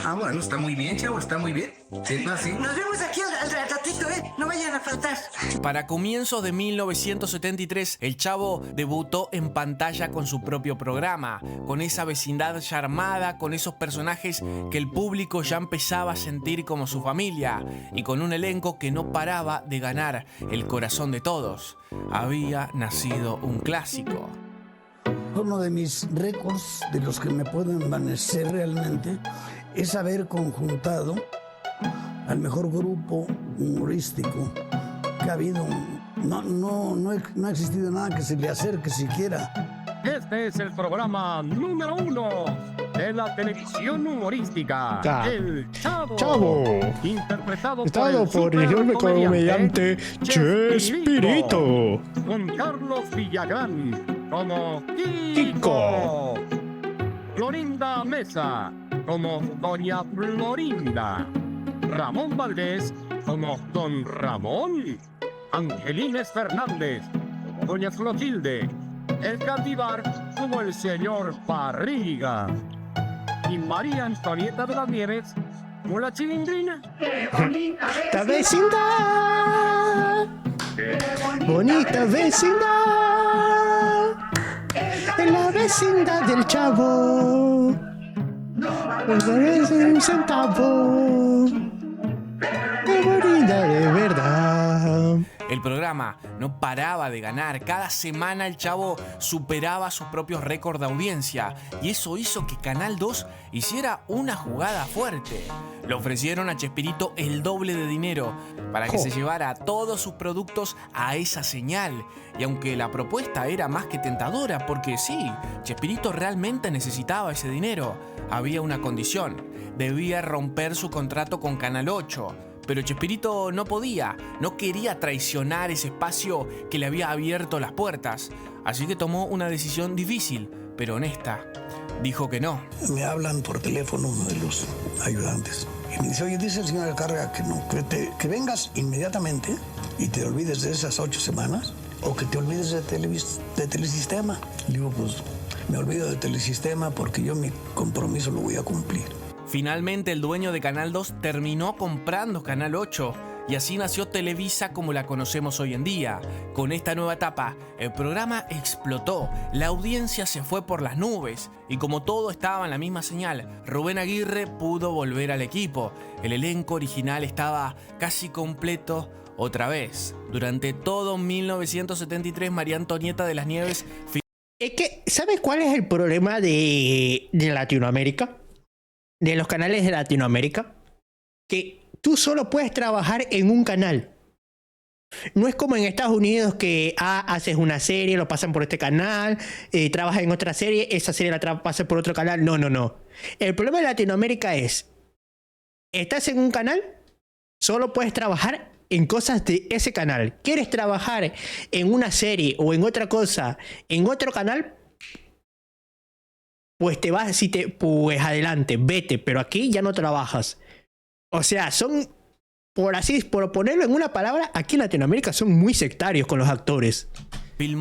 Ah, bueno, está muy bien, Chavo, está muy bien. Sí, no, sí. Nos vemos aquí al ratito, no vayan a faltar. Para comienzos de 1973, el Chavo debutó en pantalla con su propio programa, con esa vecindad ya armada, con esos personajes que el público ya empezaba a sentir como su familia, y con un elenco que no paraba de ganar el corazón de todos. Había nacido un clásico. Uno de mis récords, de los que me puedo envanecer realmente, es haber conjuntado al mejor grupo humorístico que ha habido. No ha existido nada que se le acerque siquiera. Este es el programa número 1 de la televisión humorística, El Chavo. Interpretado por el supercomediante Chespirito. Con Carlos Villagrán como Kiko. Florinda Mesa como Doña Florinda. Ramón Valdés como Don Ramón. Angelines Fernández, Doña Clotilde. El Candibar como el señor Barriga. Y María Antonieta de las Nieves como la Chilindrina. ¡La vecindad! ¡Bonita vecindad! En la vecindad del Chavo merece un centavo. ¡Qué bonita de verdad! El programa no paraba de ganar. Cada semana el Chavo superaba sus propios récords de audiencia, y eso hizo que Canal 2 hiciera una jugada fuerte. Le ofrecieron a Chespirito el doble de dinero para que se llevara todos sus productos a esa señal. Y aunque la propuesta era más que tentadora, porque sí, Chespirito realmente necesitaba ese dinero, había una condición: debía romper su contrato con Canal 8. Pero Chespirito no quería traicionar ese espacio que le había abierto las puertas. Así que tomó una decisión difícil, pero honesta. Dijo que no. Me hablan por teléfono uno de los ayudantes y me dice: oye, dice el señor Alcárraga que no, que vengas inmediatamente y te olvides de esas 8 semanas, o que te olvides de Telesistema. Y digo, pues me olvido de Telesistema porque yo mi compromiso lo voy a cumplir. Finalmente el dueño de Canal 2 terminó comprando Canal 8 y así nació Televisa como la conocemos hoy en día. Con esta nueva etapa, el programa explotó, la audiencia se fue por las nubes y como todo estaba en la misma señal, Rubén Aguirre pudo volver al equipo. El elenco original estaba casi completo otra vez. Durante todo 1973, María Antonieta de las Nieves... Es que, ¿sabes cuál es el problema de Latinoamérica? De los canales de Latinoamérica, que tú solo puedes trabajar en un canal. No es como en Estados Unidos que haces una serie, lo pasan por este canal, trabajas en otra serie, esa serie la pasas por otro canal. No. El problema de Latinoamérica es: estás en un canal, solo puedes trabajar en cosas de ese canal. ¿Quieres trabajar en una serie o en otra cosa en otro canal? Pues te vas, pues adelante, vete, pero aquí ya no trabajas. O sea, son, por ponerlo en una palabra, aquí en Latinoamérica son muy sectarios con los actores.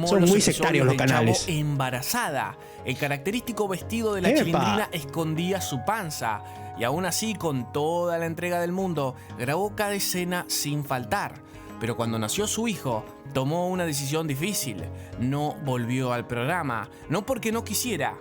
Son muy sectarios los canales. Chavo embarazada. El característico vestido de la Chilindrina escondía su panza. Y aún así, con toda la entrega del mundo, grabó cada escena sin faltar. Pero cuando nació su hijo, tomó una decisión difícil. No volvió al programa, no porque no quisiera,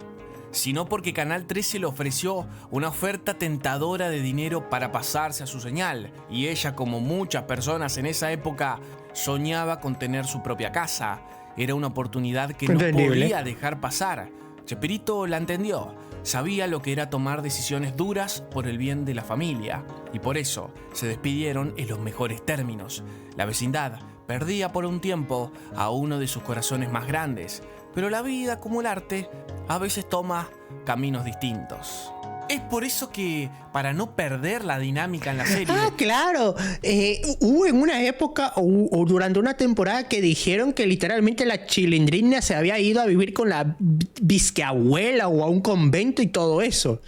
sino porque Canal 13 le ofreció una oferta tentadora de dinero para pasarse a su señal. Y ella, como muchas personas en esa época, soñaba con tener su propia casa. Era una oportunidad que no Entendible. podía dejar pasar. Chespirito la entendió. Sabía lo que era tomar decisiones duras por el bien de la familia. Y por eso se despidieron en los mejores términos. La vecindad perdía por un tiempo a uno de sus corazones más grandes. Pero la vida, como el arte, a veces toma caminos distintos. Es por eso que, para no perder la dinámica en la serie... Ah, claro. Hubo en una época o durante una temporada que dijeron que literalmente la Chilindrina se había ido a vivir con la bisqueabuela o a un convento y todo eso.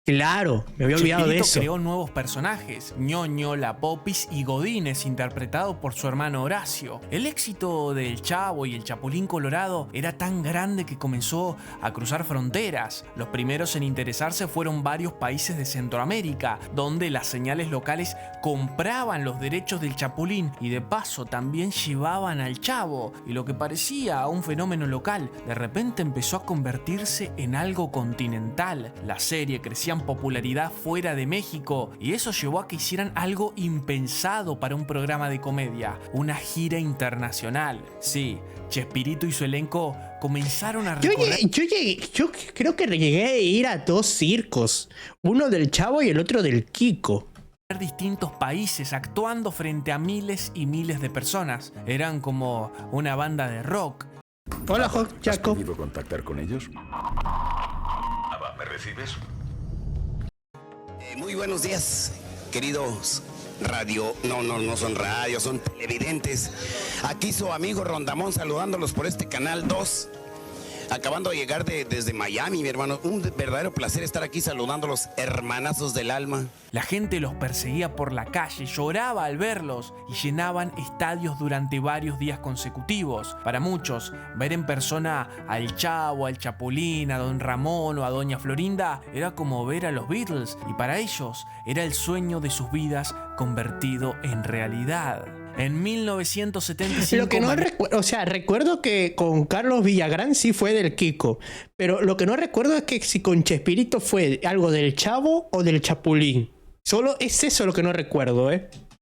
Claro, me había olvidado de Chespirito eso. creó nuevos personajes, Ñoño, La Popis y Godínez, interpretado por su hermano Horacio. El éxito del Chavo y el Chapulín Colorado era tan grande que comenzó a cruzar fronteras. Los primeros en interesarse fueron varios países de Centroamérica, donde las señales locales compraban los derechos del Chapulín y de paso también llevaban al Chavo. Y lo que parecía un fenómeno local, de repente empezó a convertirse en algo continental. La serie crecía en popularidad fuera de México y eso llevó a que hicieran algo impensado para un programa de comedia, una gira internacional. Sí, Chespirito y su elenco comenzaron a recorrer... Yo creo que llegué a ir a 2 circos, uno del Chavo y el otro del Kiko. distintos países actuando frente a miles y miles de personas. Eran como una banda de rock. Hola, ¿Has podido contactar con ellos? ¿Me recibes? Muy buenos días, queridos radio... No son radios, son televidentes. Aquí su amigo Rondamón saludándolos por este Canal 2. Acabando de llegar desde Miami, mi hermano. Un verdadero placer estar aquí saludándolos, hermanazos del alma. La gente los perseguía por la calle, lloraba al verlos y llenaban estadios durante varios días consecutivos. Para muchos, ver en persona al Chavo, al Chapulín, a Don Ramón o a Doña Florinda era como ver a los Beatles, y para ellos era el sueño de sus vidas convertido en realidad. En 1975... Lo que no recuerdo, o sea, recuerdo que con Carlos Villagrán sí fue del Kiko, pero lo que no recuerdo es que si con Chespirito fue algo del Chavo o del Chapulín. Solo es eso lo que no recuerdo,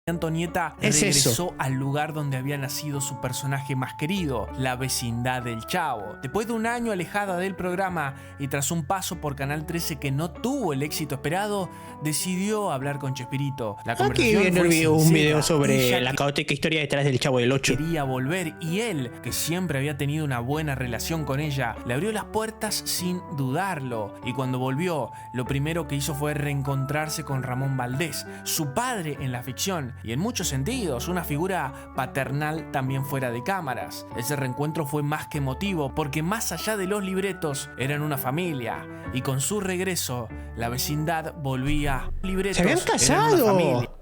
Antonieta regresó al lugar donde había nacido su personaje más querido, la vecindad del Chavo. Después de un año alejada del programa y tras un paso por Canal 13 que no tuvo el éxito esperado, decidió hablar con Chespirito. La Aquí viendo un video sobre la caótica historia detrás del Chavo del 8. Quería volver y él, que siempre había tenido una buena relación con ella, le abrió las puertas sin dudarlo. Y cuando volvió, lo primero que hizo fue reencontrarse con Ramón Valdés, su padre en la ficción, y en muchos sentidos una figura paternal también fuera de cámaras. Ese reencuentro fue más que emotivo porque más allá de los libretos eran una familia, y con su regreso la vecindad volvía libretos. ¡Se habían casado!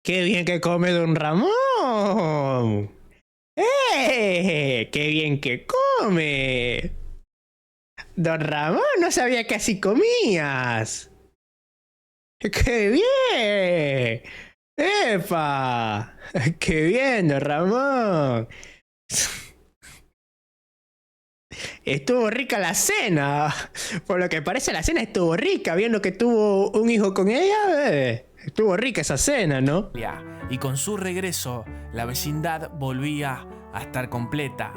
¡Qué bien que come Don Ramón! ¡Qué bien que come! Don Ramón, no sabía que así comías. ¡Qué bien! ¡Epa! ¡Qué bien, Don Ramón! Estuvo rica la cena. Por lo que parece, la cena estuvo rica. Viendo que tuvo un hijo con ella, estuvo rica esa cena, ¿no? Y con su regreso, la vecindad volvía a estar completa.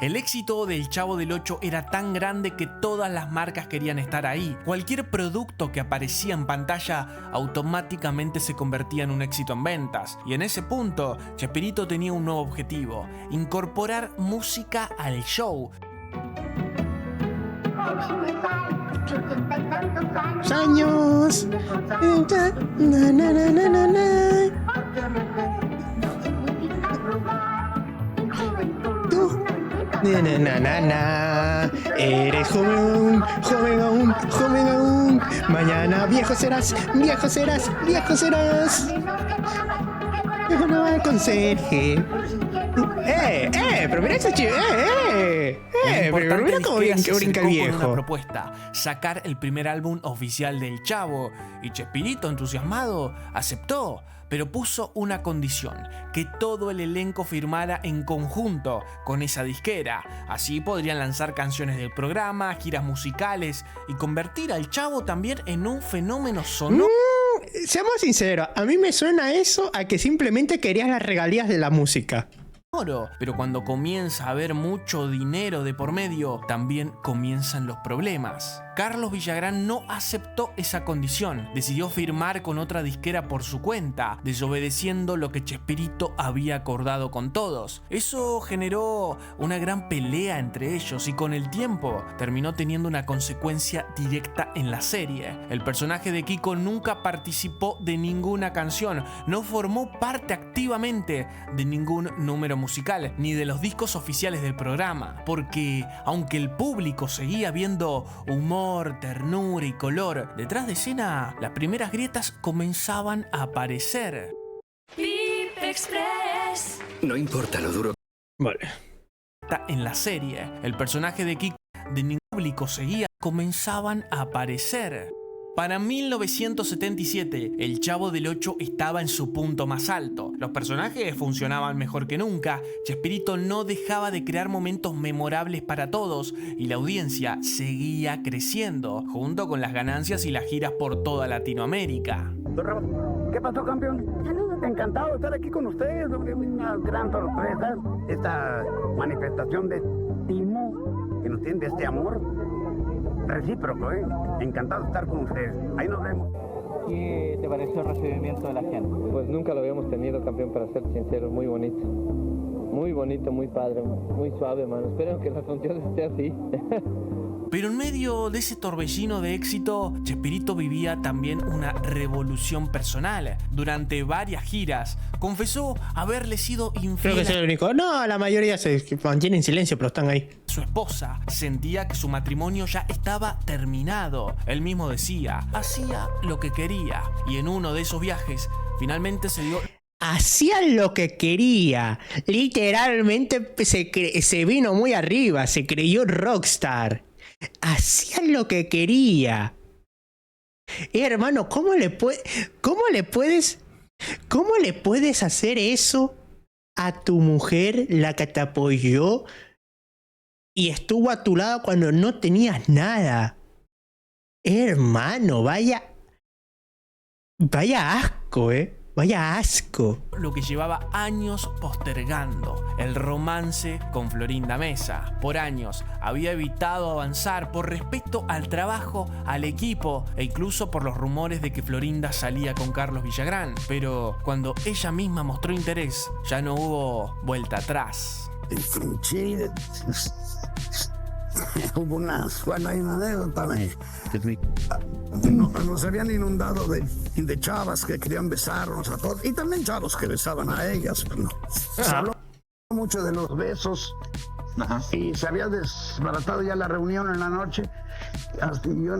El éxito del Chavo del 8 era tan grande que todas las marcas querían estar ahí. Cualquier producto que aparecía en pantalla automáticamente se convertía en un éxito en ventas. Y en ese punto, Chespirito tenía un nuevo objetivo: incorporar música al show. Años. Na, na, na, na, na, na. Na, na, na, na, na. Eres joven, joven aún, joven aún. Mañana viejo serás, viejo serás, viejo serás. Viejo no va al conserje. Pero mira ese chico, pero mira cómo bien que brinca el viejo. Una propuesta: sacar el primer álbum oficial del Chavo. Y Chespirito, entusiasmado, aceptó. Pero puso una condición: que todo el elenco firmara en conjunto con esa disquera. Así podrían lanzar canciones del programa, giras musicales y convertir al Chavo también en un fenómeno sonoro. seamos sinceros, a mí me suena eso a que simplemente querías las regalías de la música. Pero cuando comienza a haber mucho dinero de por medio, también comienzan los problemas. Carlos Villagrán no aceptó esa condición, decidió firmar con otra disquera por su cuenta, desobedeciendo lo que Chespirito había acordado con todos. Eso generó una gran pelea entre ellos y con el tiempo terminó teniendo una consecuencia directa en la serie. El personaje de Kiko nunca participó de ninguna canción, no formó parte activamente de ningún número musical, ni de los discos oficiales del programa, porque aunque el público seguía viendo humor, ternura y color, detrás de escena las primeras grietas comenzaban a aparecer. Pip Express. No importa lo duro. Vale. En la serie, el personaje de Kiko de ningún público seguía, comenzaban a aparecer. Para 1977, el Chavo del Ocho estaba en su punto más alto. Los personajes funcionaban mejor que nunca, Chespirito no dejaba de crear momentos memorables para todos y la audiencia seguía creciendo, junto con las ganancias y las giras por toda Latinoamérica. ¿Qué pasó, campeón? Encantado de estar aquí con ustedes. Una gran sorpresa. Esta manifestación de timo que nos tiene de este amor recíproco, ¿eh? Encantado de estar con ustedes. Ahí nos vemos. ¿Qué te pareció el recibimiento de la gente? Pues nunca lo habíamos tenido, campeón, para ser sincero. Muy bonito. Muy bonito, muy padre, muy suave, mano. Espero que la función esté así. Pero en medio de ese torbellino de éxito, Chespirito vivía también una revolución personal. Durante varias giras, confesó haberle sido infiel. Creo que es el único. No, la mayoría se mantienen en silencio, pero están ahí. Su esposa sentía que su matrimonio ya estaba terminado. Él mismo decía, hacía lo que quería. Y en uno de esos viajes, finalmente se dio... Hacía lo que quería. Literalmente se vino muy arriba, se creyó rockstar. Hacía lo que quería. Hermano, ¿cómo le puedes hacer eso a tu mujer, la que te apoyó y estuvo a tu lado cuando no tenías nada? Hermano, vaya asco, vaya asco. Lo que llevaba años postergando, el romance con Florinda Mesa. Por años había evitado avanzar por respeto al trabajo, al equipo e incluso por los rumores de que Florinda salía con Carlos Villagrán. Pero cuando ella misma mostró interés, ya no hubo vuelta atrás. Hubo hay una anécdota. Nos habían inundado de chavas que querían besarnos a todos y también chavos que besaban a ellas. Pero no. Se habló mucho de los besos. Ajá. Y se había desbaratado ya la reunión en la noche. Hasta yo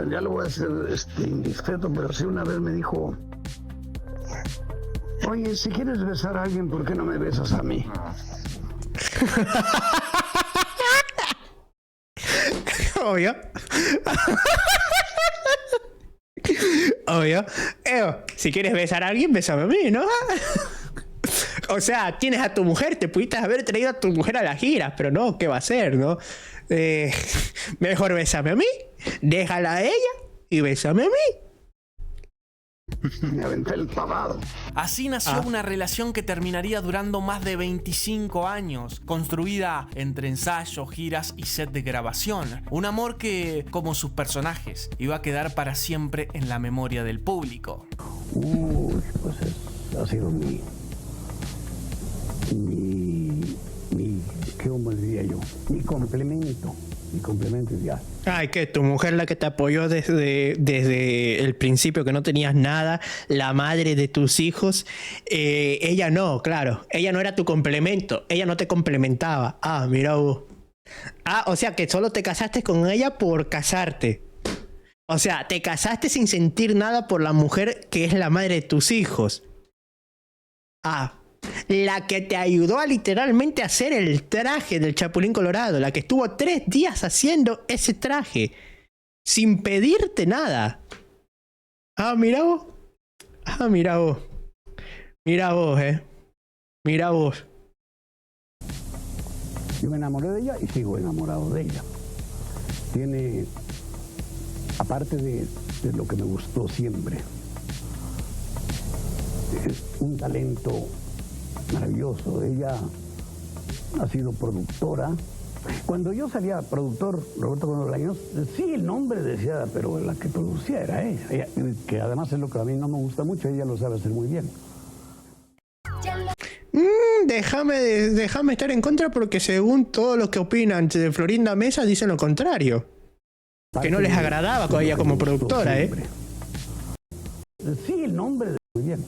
ya lo voy a hacer indiscreto, pero sí una vez me dijo: oye, si quieres besar a alguien, ¿por qué no me besas a mí? Obvio. Obvio. Si quieres besar a alguien, bésame a mí, ¿no? O sea, tienes a tu mujer, te pudiste haber traído a tu mujer a las giras, pero no, ¿qué va a hacer, no? Mejor bésame a mí, déjala a ella y bésame a mí. Me aventé el pavado. Así nació una relación que terminaría durando más de 25 años, construida entre ensayos, giras y set de grabación. Un amor que, como sus personajes, iba a quedar para siempre en la memoria del público. Pues ha sido ¿cómo diría yo? Mi complemento ideal. Ay, que tu mujer, la que te apoyó desde el principio, que no tenías nada, la madre de tus hijos, ella no, claro, ella no era tu complemento, ella no te complementaba. Ah, mira vos. Ah, o sea que solo te casaste con ella por casarte. O sea, te casaste sin sentir nada por la mujer que es la madre de tus hijos. Ah, la que te ayudó a literalmente hacer el traje del Chapulín Colorado, la que estuvo 3 días haciendo ese traje sin pedirte nada. Ah, mira vos. Ah, mira vos. Mira vos, Mira vos. Yo me enamoré de ella y sigo enamorado de ella. Tiene, aparte de es lo que me gustó siempre. Es un talento maravilloso. Ella ha sido productora. Cuando yo salía productor, Roberto Bolaños, sí, el nombre decía, pero la que producía era ella, que además es lo que a mí no me gusta mucho, ella lo sabe hacer muy bien. Déjame estar en contra porque según todos los que opinan de Florinda Mesa dicen lo contrario. Que no les agradaba con ella como productora, Sí, el nombre muy bien.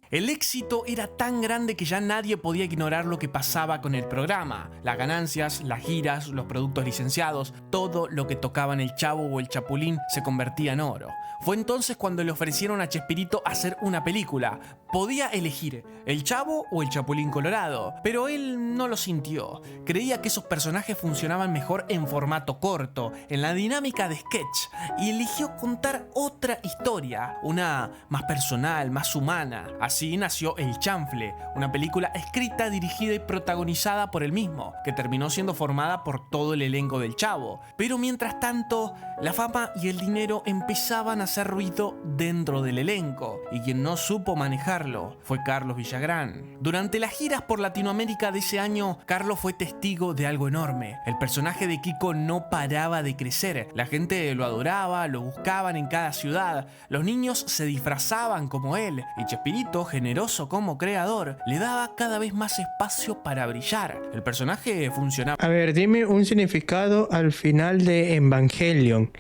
El éxito era tan grande que ya nadie podía ignorar lo que pasaba con el programa. Las ganancias, las giras, los productos licenciados, todo lo que tocaban el Chavo o el Chapulín se convertía en oro. Fue entonces cuando le ofrecieron a Chespirito hacer una película. Podía elegir el Chavo o el Chapulín Colorado, pero él no lo sintió. Creía que esos personajes funcionaban mejor en formato corto, en la dinámica de sketch, y eligió contar otra historia, una más personal, más humana. Así nació El Chanfle, una película escrita, dirigida y protagonizada por él mismo, que terminó siendo formada por todo el elenco del Chavo. Pero mientras tanto, la fama y el dinero empezaban a hacer ruido dentro del elenco, y quien no supo manejarlo fue Carlos Villagrán. Durante las giras por Latinoamérica de ese año, Carlos fue testigo de algo enorme. El personaje de Kiko no paraba de crecer. La gente lo adoraba, lo buscaban en cada ciudad. Los niños se disfrazaban como él, y Chespirito, generoso como creador, le daba cada vez más espacio para brillar. El personaje funcionaba. A ver, dime un significado al final de Evangelion.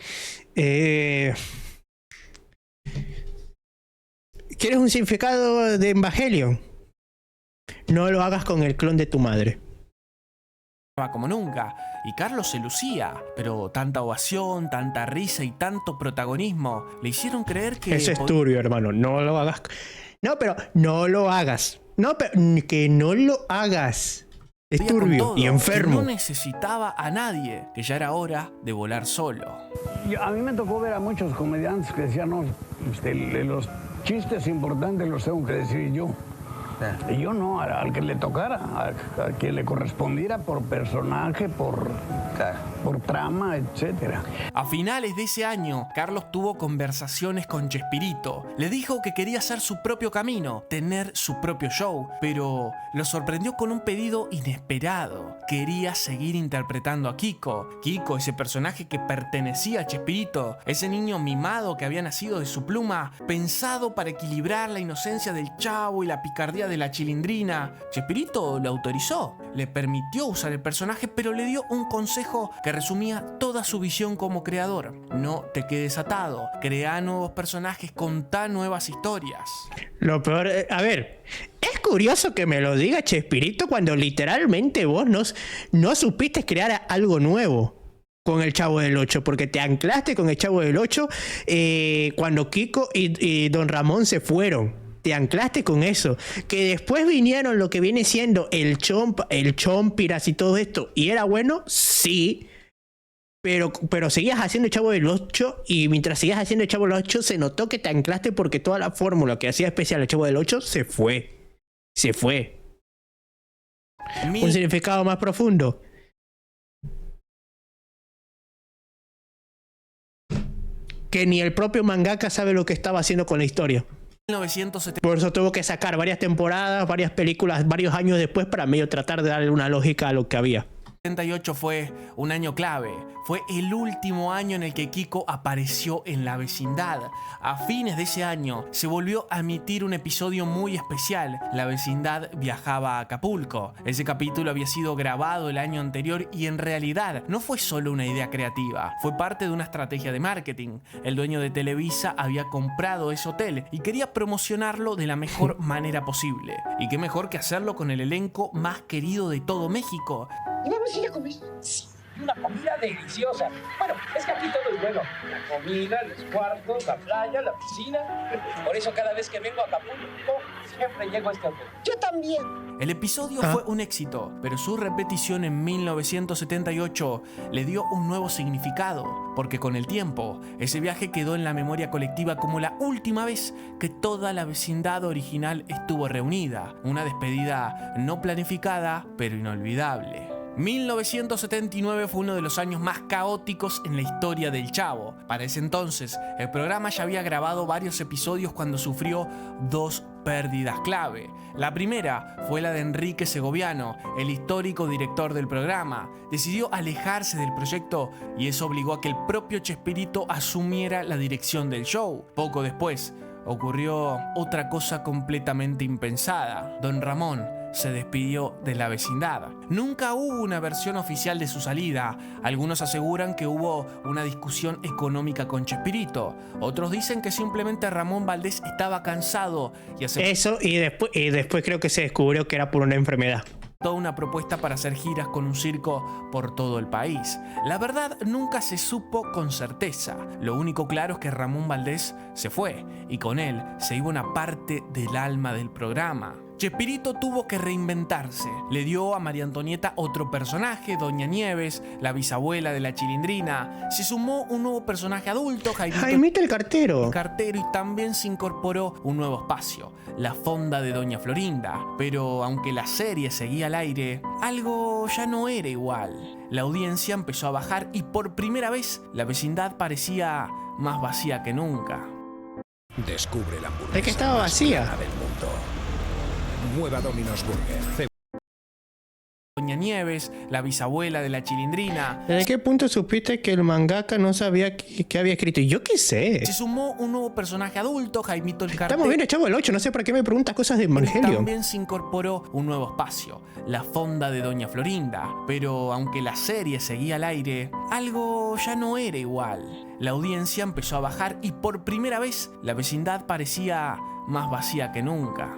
¿Quieres un significado de Evangelion? No lo hagas con el clon de tu madre. Como nunca, y Carlos se lucía, pero tanta ovación, tanta risa y tanto protagonismo le hicieron creer que... Eso es turbio, hermano, no lo hagas. No, pero no lo hagas. No, pero que no lo hagas. Es turbio y enfermo. Que no necesitaba a nadie, que ya era hora de volar solo. A mí me tocó ver a muchos comediantes que decían, no, los chistes importantes los tengo que decir yo. Y yo no, al que le tocara, a quien le correspondiera por personaje, por trama, etcétera. A finales de ese año, Carlos tuvo conversaciones con Chespirito. Le dijo que quería hacer su propio camino, tener su propio show, pero lo sorprendió con un pedido inesperado. Quería seguir interpretando a Kiko. Kiko, ese personaje que pertenecía a Chespirito, ese niño mimado que había nacido de su pluma, pensado para equilibrar la inocencia del Chavo y la picardía de la Chilindrina. Chespirito lo autorizó, le permitió usar el personaje, pero le dio un consejo que resumía toda su visión como creador. No te quedes atado, crea nuevos personajes, contá nuevas historias. Lo peor, a ver, es curioso que me lo diga Chespirito cuando literalmente vos no supiste crear algo nuevo con el Chavo del 8, porque te anclaste con el Chavo del 8 cuando Kiko y Don Ramón se fueron. Te anclaste con eso. Que después vinieron lo que viene siendo el Chompiras y todo esto. ¿Y era bueno? Sí. Pero seguías haciendo el Chavo del 8. Y mientras seguías haciendo el Chavo del 8 se notó que te anclaste porque toda la fórmula que hacía especial el Chavo del 8 se fue. Se fue. Un significado más profundo. Que ni el propio mangaka sabe lo que estaba haciendo con la historia. 1970. Por eso tuvo que sacar varias temporadas, varias películas, varios años después para medio tratar de darle una lógica a lo que había. 1978 fue un año clave. Fue el último año en el que Kiko apareció en La Vecindad. A fines de ese año se volvió a emitir un episodio muy especial. La Vecindad viajaba a Acapulco. Ese capítulo había sido grabado el año anterior y en realidad no fue solo una idea creativa. Fue parte de una estrategia de marketing. El dueño de Televisa había comprado ese hotel y quería promocionarlo de la mejor manera posible. Y qué mejor que hacerlo con el elenco más querido de todo México. ¿Y vamos a ir a comer? Sí, una comida deliciosa. Bueno, es que aquí todo es bueno. La comida, los cuartos, la playa, la piscina. Por eso cada vez que vengo a Acapulco, siempre llego a este hotel. Yo también. El episodio fue un éxito, pero su repetición en 1978 le dio un nuevo significado, porque con el tiempo, ese viaje quedó en la memoria colectiva como la última vez que toda la vecindad original estuvo reunida. Una despedida no planificada, pero inolvidable. 1979 fue uno de los años más caóticos en la historia del Chavo. Para ese entonces, el programa ya había grabado varios episodios cuando sufrió dos pérdidas clave. La primera fue la de Enrique Segoviano, el histórico director del programa. Decidió alejarse del proyecto y eso obligó a que el propio Chespirito asumiera la dirección del show. Poco después, ocurrió otra cosa completamente impensada. Don Ramón se despidió de la vecindad. Nunca hubo una versión oficial de su salida. Algunos aseguran que hubo una discusión económica con Chespirito. Otros dicen que simplemente Ramón Valdés estaba cansado y eso, y después creo que se descubrió que era por una enfermedad. Toda una propuesta para hacer giras con un circo por todo el país. La verdad nunca se supo con certeza. Lo único claro es que Ramón Valdés se fue y con él se iba una parte del alma del programa. Chespirito tuvo que reinventarse. Le dio a María Antonieta otro personaje, Doña Nieves, la bisabuela de la Chilindrina. Se sumó un nuevo personaje adulto, Jaimito el cartero. Y también se incorporó un nuevo espacio, la fonda de Doña Florinda. Pero aunque la serie seguía al aire, algo ya no era igual. La audiencia empezó a bajar y por primera vez la vecindad parecía más vacía que nunca. Descubre la hamburguesa es que estaba vacía del mundo. Nueva Domino's Burger. Doña Nieves, la bisabuela de la Chilindrina. ¿Desde qué punto supiste que el mangaka no sabía qué había escrito? Y yo qué sé. Se sumó un nuevo personaje adulto, Jaimito el Cartero. Estamos viendo Chavo el 8, no sé por qué me preguntas cosas de Evangelion. También se incorporó un nuevo espacio, la fonda de Doña Florinda. Pero aunque la serie seguía al aire, algo ya no era igual. La audiencia empezó a bajar y por primera vez la vecindad parecía más vacía que nunca.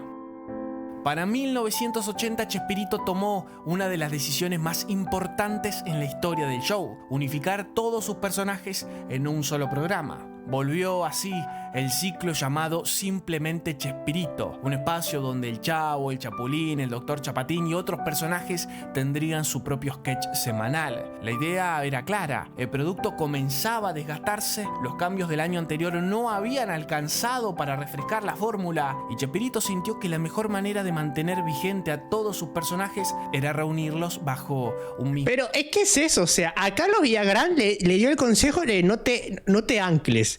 Para 1980, Chespirito tomó una de las decisiones más importantes en la historia del show: unificar todos sus personajes en un solo programa. Volvió así el ciclo llamado Simplemente Chespirito, un espacio donde el Chavo, el Chapulín, el Dr. Chapatín y otros personajes tendrían su propio sketch semanal. La idea era clara: el producto comenzaba a desgastarse, los cambios del año anterior no habían alcanzado para refrescar la fórmula y Chespirito sintió que la mejor manera de mantener vigente a todos sus personajes era reunirlos bajo un mismo... Pero es que es eso, o sea, a Carlos Villagrán le dio el consejo de no te ancles.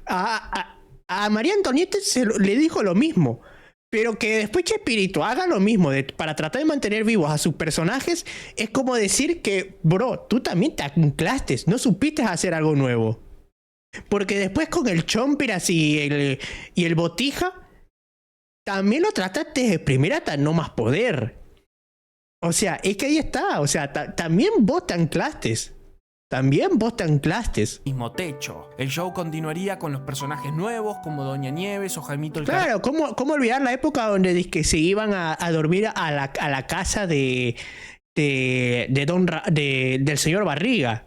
A María Antonieta le dijo lo mismo, pero que después Chespirito haga lo mismo para tratar de mantener vivos a sus personajes es como decir que, bro, tú también te anclaste, no supiste hacer algo nuevo. Porque después con el Chompiras y el Botija también lo trataste de exprimir hasta no más poder. O sea, es que ahí está, o sea, también vos te anclaste. También vos te anclaste. Mismo techo. El show continuaría con los personajes nuevos como Doña Nieves o Jaimito el Claro, ¿cómo olvidar la época donde que se iban a dormir a la casa del señor Barriga?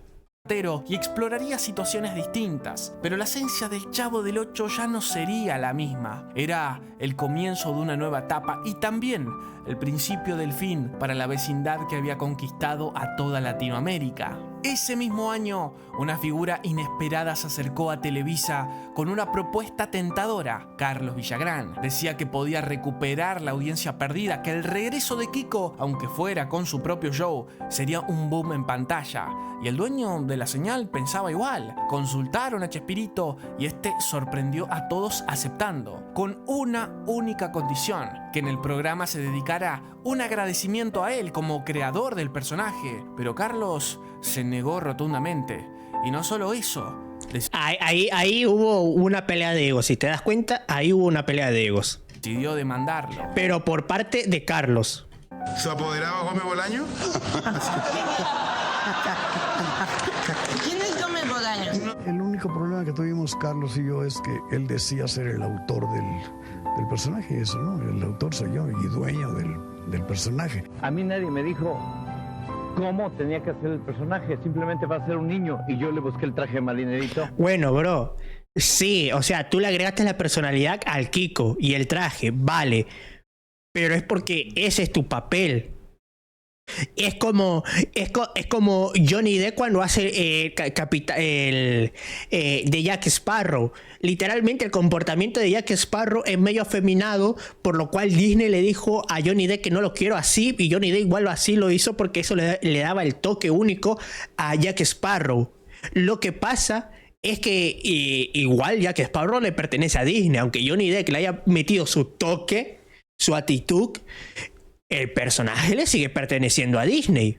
Y exploraría situaciones distintas, pero la esencia del Chavo del 8 ya no sería la misma. Era el comienzo de una nueva etapa y también el principio del fin para la vecindad que había conquistado a toda Latinoamérica. Ese mismo año, una figura inesperada se acercó a Televisa con una propuesta tentadora: Carlos Villagrán. Decía que podía recuperar la audiencia perdida, que el regreso de Kiko, aunque fuera con su propio show, sería un boom en pantalla. Y el dueño de la señal pensaba igual. Consultaron a Chespirito y este sorprendió a todos aceptando, con una única condición: que en el programa se dedicara un agradecimiento a él como creador del personaje. Pero Carlos se negó rotundamente. Y no solo eso. Ahí hubo una pelea de egos. Si te das cuenta, ahí hubo una pelea de egos. Decidió demandarlo. Pero por parte de Carlos. ¿Su apoderado Gómez Bolaño? ¿Quién es Gómez Bolaño? El único problema que tuvimos Carlos y yo es que él decía ser el autor del personaje. Eso, ¿no? El autor soy yo y dueño del personaje. A mí nadie me dijo cómo tenía que hacer el personaje, simplemente va a ser un niño y yo le busqué el traje marinerito. Bueno, bro, sí, o sea, tú le agregaste la personalidad al Kiko y el traje, vale, pero es porque ese es tu papel. Es como Johnny Depp cuando hace de Jack Sparrow. Literalmente el comportamiento de Jack Sparrow es medio afeminado, por lo cual Disney le dijo a Johnny Depp que no lo quiero así, y Johnny Depp igual así lo hizo porque eso le daba el toque único a Jack Sparrow. Lo que pasa es que igual Jack Sparrow le pertenece a Disney, aunque Johnny Depp le haya metido su toque, su actitud, el personaje le sigue perteneciendo a Disney.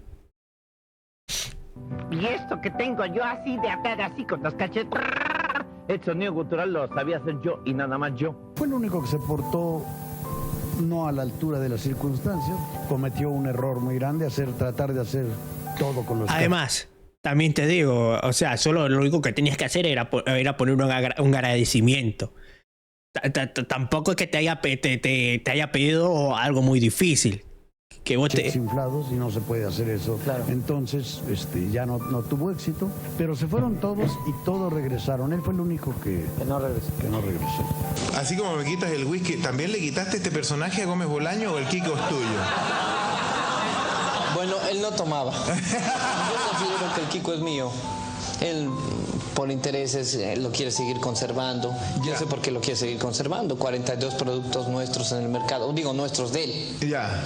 Y esto que tengo yo así de atar así con los cachetes, el sonido cultural lo sabía hacer yo y nada más yo. Fue el único que se portó no a la altura de las circunstancias, cometió un error muy grande, tratar de hacer todo con los... Además, también te digo, o sea, solo lo único que tenías que hacer era poner un agradecimiento. Tampoco es que te haya pedido algo muy difícil. Que vos inflados y no se puede hacer eso. Claro. Entonces ya no tuvo éxito, pero se fueron todos y todos regresaron. Él fue el único que no regresó. Así como me quitas el whisky, ¿también le quitaste este personaje a Gómez Bolaño o el Kiko es tuyo? Bueno, él no tomaba. Yo considero que el Kiko es mío. Él, por intereses, lo quiere seguir conservando. Yo sé por qué lo quiere seguir conservando. 42 productos nuestros en el mercado. Digo, nuestros de él. Ya.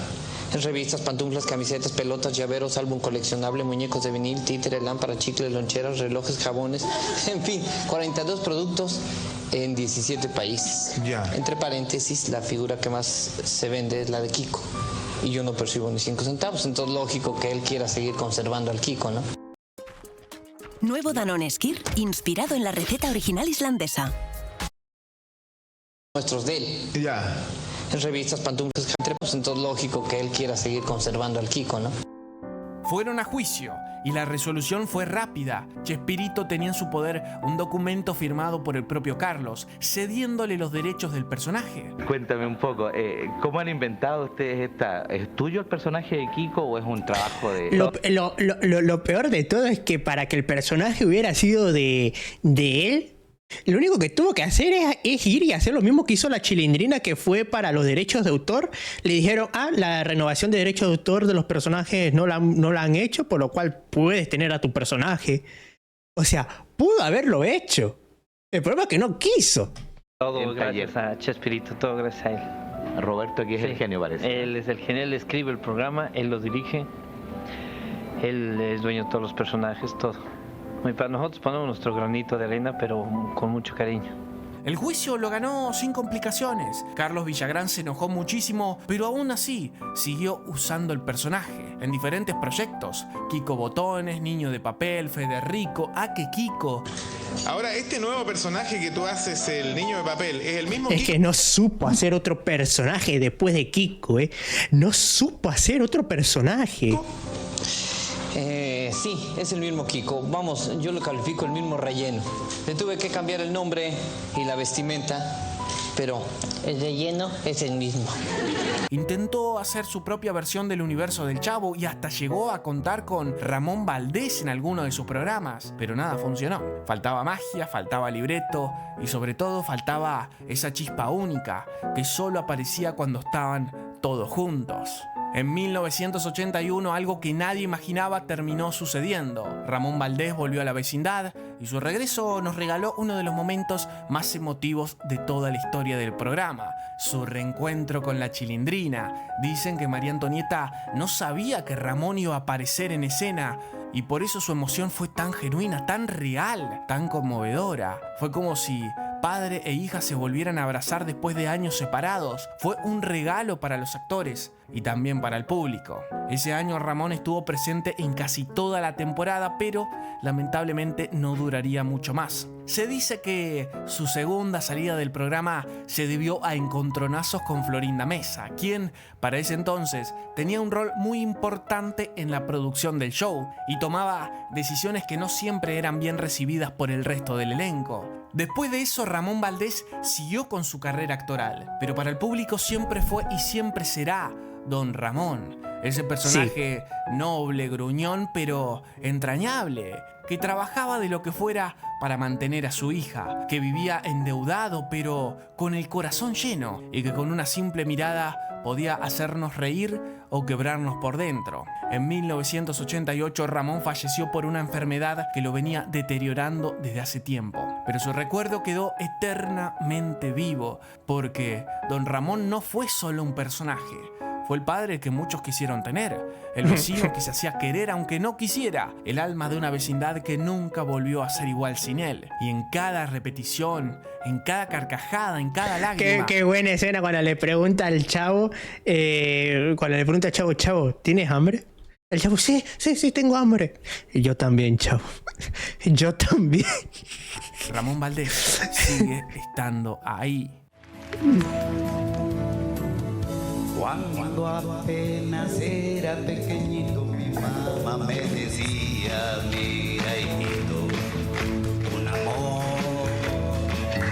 En revistas, pantuflas, camisetas, pelotas, llaveros, álbum coleccionable, muñecos de vinil, títeres, lámparas, chicles, loncheras, relojes, jabones. En fin, 42 productos en 17 países. Ya. Entre paréntesis, la figura que más se vende es la de Kiko. Y yo no percibo ni 5 centavos. Entonces, lógico que él quiera seguir conservando al Kiko, ¿no? Nuevo Danone Skyr, inspirado en la receta original islandesa. Nuestros de él. Ya. En revistas, pantuflas, entonces lógico que él quiera seguir conservando al Kiko, ¿no? Fueron a juicio y la resolución fue rápida. Chespirito tenía en su poder un documento firmado por el propio Carlos, cediéndole los derechos del personaje. Cuéntame un poco, ¿cómo han inventado ustedes esta? ¿Es tuyo el personaje de Kiko o es un trabajo de...? Lo peor de todo es que para que el personaje hubiera sido de él, lo único que tuvo que hacer es ir y hacer lo mismo que hizo la Chilindrina, que fue para los derechos de autor. Le dijeron, la renovación de derechos de autor de los personajes no la han hecho, por lo cual puedes tener a tu personaje. O sea, pudo haberlo hecho. El problema es que no quiso. Todo gracias a Chespirito, todo gracias a él. Roberto, que es el genio, parece. Él es el genio, él escribe el programa, él lo dirige. Él es dueño de todos los personajes, todo. Para nosotros ponemos nuestro granito de arena, pero con mucho cariño. El juicio lo ganó sin complicaciones. Carlos Villagrán se enojó muchísimo, pero aún así siguió usando el personaje en diferentes proyectos. Kiko Botones, Niño de Papel, Federico, que Kiko. Ahora, este nuevo personaje que tú haces, el Niño de Papel, ¿es el mismo Kiko? Es que no supo hacer otro personaje después de Kiko, No supo hacer otro personaje. Sí, es el mismo Kiko. Vamos, yo lo califico el mismo relleno. Le tuve que cambiar el nombre y la vestimenta, pero el relleno es el mismo. Intentó hacer su propia versión del universo del Chavo y hasta llegó a contar con Ramón Valdés en alguno de sus programas, pero nada funcionó. Faltaba magia, faltaba libreto y sobre todo faltaba esa chispa única que solo aparecía cuando estaban todos juntos. En 1981, algo que nadie imaginaba terminó sucediendo. Ramón Valdés volvió a la vecindad y su regreso nos regaló uno de los momentos más emotivos de toda la historia del programa: su reencuentro con la Chilindrina. Dicen que María Antonieta no sabía que Ramón iba a aparecer en escena y por eso su emoción fue tan genuina, tan real, tan conmovedora. Fue como si padre e hija se volvieran a abrazar después de años separados. Fue un regalo para los actores y también para el público. Ese año Ramón estuvo presente en casi toda la temporada, pero lamentablemente no duraría mucho más. Se dice que su segunda salida del programa se debió a encontronazos con Florinda Mesa, quien para ese entonces tenía un rol muy importante en la producción del show y tomaba decisiones que no siempre eran bien recibidas por el resto del elenco. Después de eso, Ramón Valdés siguió con su carrera actoral, pero para el público siempre fue y siempre será Don Ramón, ese personaje noble, gruñón, pero entrañable, que trabajaba de lo que fuera para mantener a su hija, que vivía endeudado pero con el corazón lleno y que con una simple mirada podía hacernos reír o quebrarnos por dentro. En 1988 Ramón falleció por una enfermedad que lo venía deteriorando desde hace tiempo. Pero su recuerdo quedó eternamente vivo, porque don Ramón no fue solo un personaje. Fue el padre que muchos quisieron tener, el vecino que se hacía querer aunque no quisiera, el alma de una vecindad que nunca volvió a ser igual sin él. Y en cada repetición, en cada carcajada, en cada lágrima... Qué buena escena cuando le pregunta al chavo, chavo, ¿tienes hambre? El chavo, sí, tengo hambre. Y yo también, chavo. Yo también. Ramón Valdés sigue estando ahí. Cuando apenas era pequeñito, mi mamá me decía, mira hijito, un amor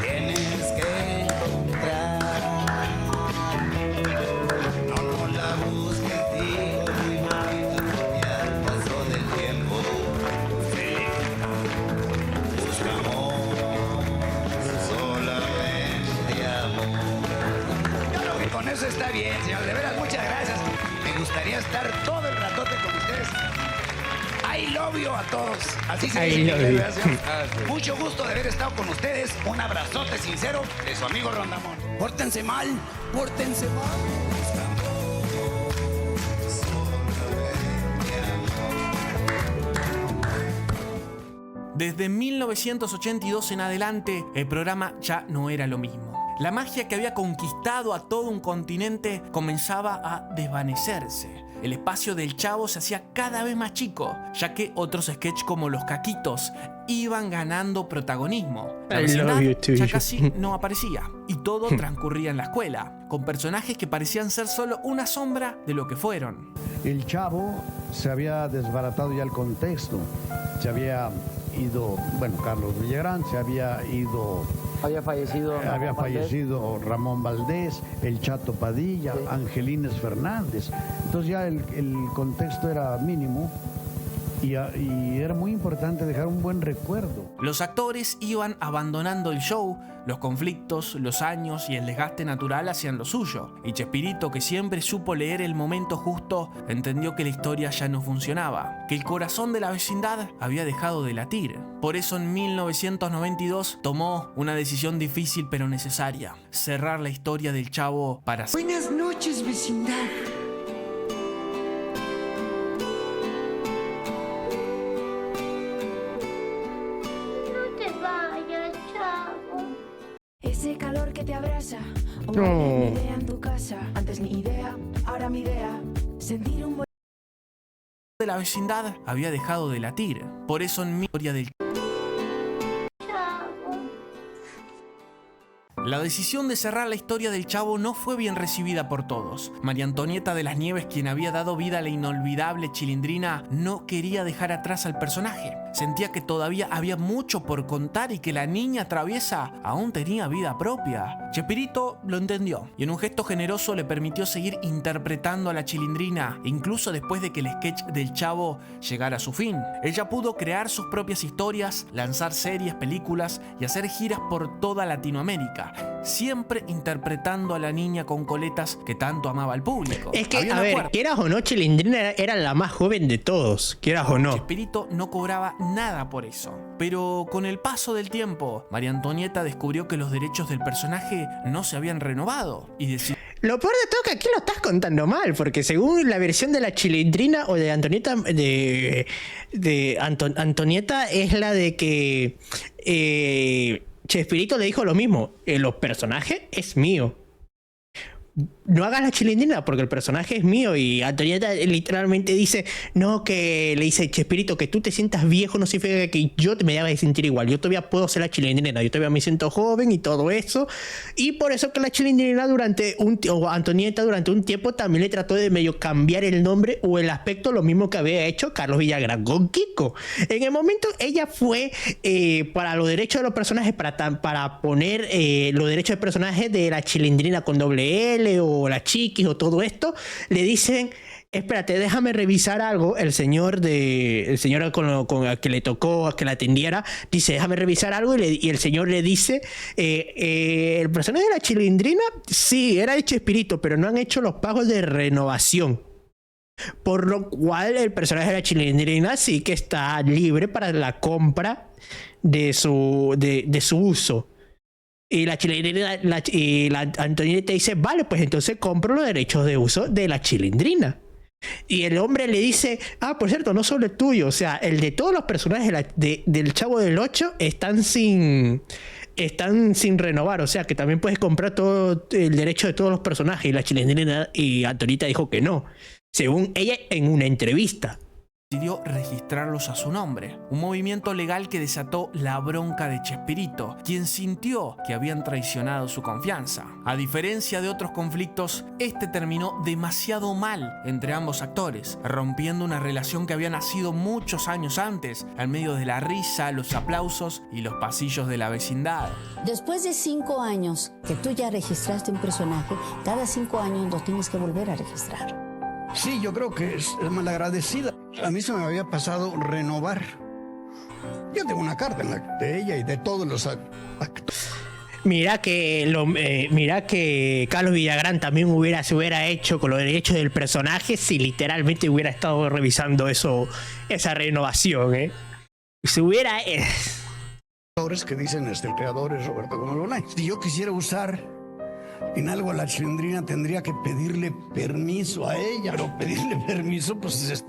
tienes que encontrar. No la busques, hijo, mi mamita, ya el paso del tiempo. Sí, busca amor, solamente amor. Yo creo que con eso está bien, señor. De veras, muchas gracias. Me gustaría estar todo el ratote con ustedes. I love you a todos. Así se dice. Gracias. Mucho gusto de haber estado con ustedes. Un abrazote sincero de su amigo Rondamón. Pórtense mal, pórtense mal. Desde 1982 en adelante, el programa ya no era lo mismo. La magia que había conquistado a todo un continente comenzaba a desvanecerse. El espacio del Chavo se hacía cada vez más chico, ya que otros sketches como Los Caquitos iban ganando protagonismo. La vecindad ya casi no aparecía, y todo transcurría en la escuela, con personajes que parecían ser solo una sombra de lo que fueron. El Chavo se había desbaratado ya el contexto, se había ido, Carlos Villagrán, se había ido... Había fallecido Ramón Valdés, el Chato Padilla, sí. Angelines Fernández. Entonces ya el contexto era mínimo y era muy importante dejar un buen recuerdo. Los actores iban abandonando el show, los conflictos, los años y el desgaste natural hacían lo suyo. Y Chespirito, que siempre supo leer el momento justo, entendió que la historia ya no funcionaba, que el corazón de la vecindad había dejado de latir. Por eso en 1992 tomó una decisión difícil pero necesaria: cerrar la historia del Chavo para siempre. Buenas noches, vecindad. Ese calor que te abraza, No. idea en tu casa. Antes mi idea, ahora mi idea. Sentir un de la vecindad había dejado de latir. Por eso en mi historia del La decisión de cerrar la historia del Chavo no fue bien recibida por todos. María Antonieta de las Nieves, quien había dado vida a la inolvidable Chilindrina, no quería dejar atrás al personaje. Sentía que todavía había mucho por contar y que la niña traviesa aún tenía vida propia. Chespirito lo entendió y en un gesto generoso le permitió seguir interpretando a la Chilindrina, incluso después de que el sketch del Chavo llegara a su fin. Ella pudo crear sus propias historias, lanzar series, películas y hacer giras por toda Latinoamérica, siempre interpretando a la niña con coletas que tanto amaba al público. Es que, a ver, quieras o no, Chilindrina era la más joven de todos, quieras o no. Chespirito no cobraba nada por eso. Pero con el paso del tiempo, María Antonieta descubrió que los derechos del personaje no se habían renovado y decidió... Lo peor de todo es que aquí lo estás contando mal, porque según la versión de la Chilindrina o de Antonieta, Antonieta es la de que Chespirito le dijo lo mismo: los personajes es mío. No hagas la Chilindrina porque el personaje es mío. Y Antonieta literalmente dice, no, que le dice Chespirito, que tú te sientas viejo no significa que yo me deba de sentir igual. Yo todavía puedo ser la Chilindrina, yo todavía me siento joven y todo eso. Y por eso que la Chilindrina Antonieta durante un tiempo también le trató de medio cambiar el nombre o el aspecto, lo mismo que había hecho Carlos Villagrán con Kiko. En el momento ella fue para los derechos de los personajes, para poner los derechos de personajes de la Chilindrina con doble L o la Chiquis o todo esto, le dicen espérate, déjame revisar algo. El señor con el que le tocó a que la atendiera dice, déjame revisar algo, y el señor le dice, el personaje de la Chilindrina sí, era de Chespirito, pero no han hecho los pagos de renovación. Por lo cual el personaje de la Chilindrina sí que está libre para la compra de su uso. Y la Chilindrina, la Antonieta dice, vale, pues entonces compro los derechos de uso de la Chilindrina. Y el hombre le dice, por cierto, no solo el tuyo, o sea, el de todos los personajes del Chavo del 8 están sin renovar, o sea, que también puedes comprar todo el derecho de todos los personajes. Y la Chilindrina y Antonieta dijo que no, según ella en una entrevista. Decidió registrarlos a su nombre, un movimiento legal que desató la bronca de Chespirito, quien sintió que habían traicionado su confianza. A diferencia de otros conflictos, este terminó demasiado mal entre ambos actores, rompiendo una relación que había nacido muchos años antes, en medio de la risa, los aplausos y los pasillos de la vecindad. Después de 5 años que tú ya registraste un personaje, cada 5 años lo tienes que volver a registrar. Sí, yo creo que es malagradecida. A mí se me había pasado renovar. Yo tengo una carta de ella y de todos los actores. Mira que Carlos Villagrán también se hubiera hecho con los derechos del personaje si literalmente hubiera estado revisando esa renovación, ¿eh? Si hubiera... que dicen el creador es Roberto Gómez Bolaños. Si yo quisiera usar en algo a la Chilindrina, tendría que pedirle permiso a ella, pero pedirle permiso, pues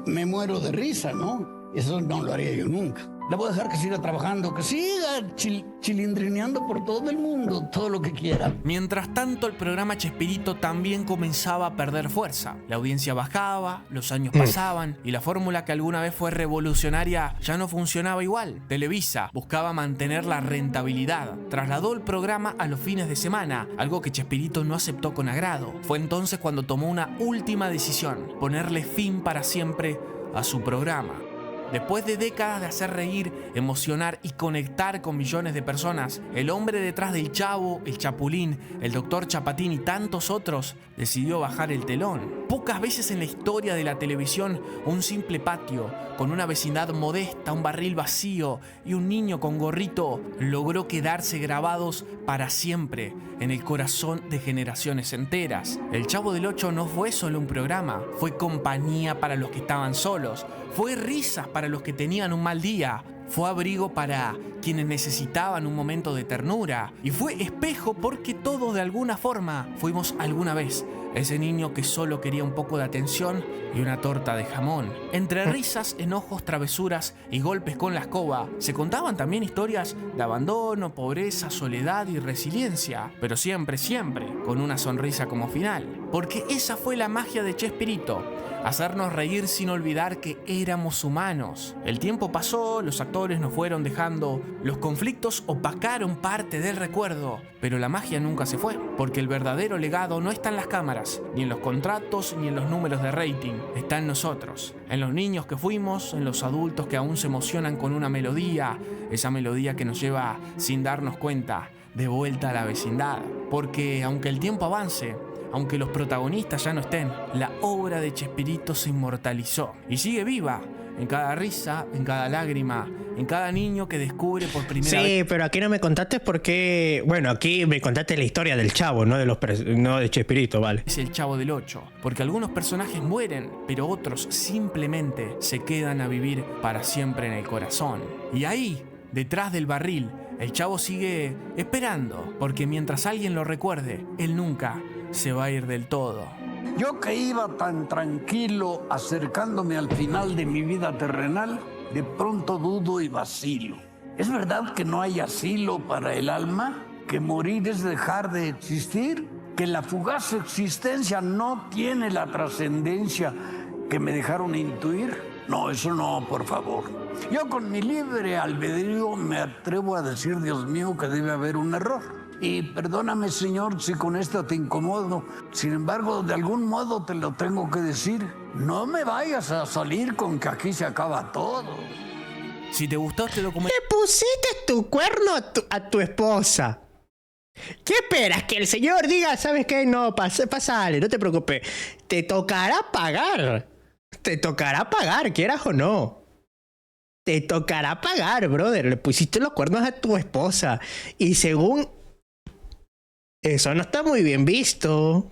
me muero de risa, ¿no? Eso no lo haría yo nunca. La voy a dejar que siga trabajando, que siga chilindrineando por todo el mundo, todo lo que quiera. Mientras tanto, el programa Chespirito también comenzaba a perder fuerza. La audiencia bajaba, los años pasaban y la fórmula que alguna vez fue revolucionaria ya no funcionaba igual. Televisa buscaba mantener la rentabilidad. Trasladó el programa a los fines de semana, algo que Chespirito no aceptó con agrado. Fue entonces cuando tomó una última decisión: ponerle fin para siempre a su programa. Después de décadas de hacer reír, emocionar y conectar con millones de personas, el hombre detrás del Chavo, el Chapulín, el Dr. Chapatín y tantos otros decidió bajar el telón. Pocas veces en la historia de la televisión, un simple patio con una vecindad modesta, un barril vacío y un niño con gorrito logró quedarse grabados para siempre en el corazón de generaciones enteras. El Chavo del 8 no fue solo un programa, fue compañía para los que estaban solos, fue risas para los que tenían un mal día, fue abrigo para quienes necesitaban un momento de ternura y fue espejo porque todos de alguna forma fuimos alguna vez ese niño que solo quería un poco de atención y una torta de jamón. Entre risas, enojos, travesuras y golpes con la escoba, se contaban también historias de abandono, pobreza, soledad y resiliencia, pero siempre, siempre con una sonrisa como final. Porque esa fue la magia de Chespirito: hacernos reír sin olvidar que éramos humanos. El tiempo pasó, los actores nos fueron dejando, los conflictos opacaron parte del recuerdo, pero la magia nunca se fue, porque el verdadero legado no está en las cámaras, ni en los contratos, ni en los números de rating, está en nosotros, en los niños que fuimos, en los adultos que aún se emocionan con una melodía, esa melodía que nos lleva, sin darnos cuenta, de vuelta a la vecindad. Porque aunque el tiempo avance, aunque los protagonistas ya no estén, la obra de Chespirito se inmortalizó y sigue viva en cada risa, en cada lágrima, en cada niño que descubre por primera vez. Sí, pero aquí no me contaste por qué. Bueno, aquí me contaste la historia del Chavo, no de Chespirito, vale. Es el Chavo del 8, porque algunos personajes mueren, pero otros simplemente se quedan a vivir para siempre en el corazón. Y ahí, detrás del barril, el Chavo sigue esperando, porque mientras alguien lo recuerde, él nunca se va a ir del todo. Yo que iba tan tranquilo acercándome al final de mi vida terrenal, de pronto dudo y vacilo. ¿Es verdad que no hay asilo para el alma? ¿Que morir es dejar de existir? ¿Que la fugaz existencia no tiene la trascendencia que me dejaron intuir? No, eso no, por favor. Yo con mi libre albedrío me atrevo a decir, Dios mío, que debe haber un error. Y perdóname, Señor, si con esto te incomodo. Sin embargo, de algún modo te lo tengo que decir. No me vayas a salir con que aquí se acaba todo. Si te gustó este documento... Le pusiste tu cuerno a tu esposa. ¿Qué esperas? Que el señor diga, ¿sabes qué? No, pasale, no te preocupes. Te tocará pagar. Te tocará pagar, quieras o no. Te tocará pagar, brother. Le pusiste los cuernos a tu esposa. Y según... Eso no está muy bien visto.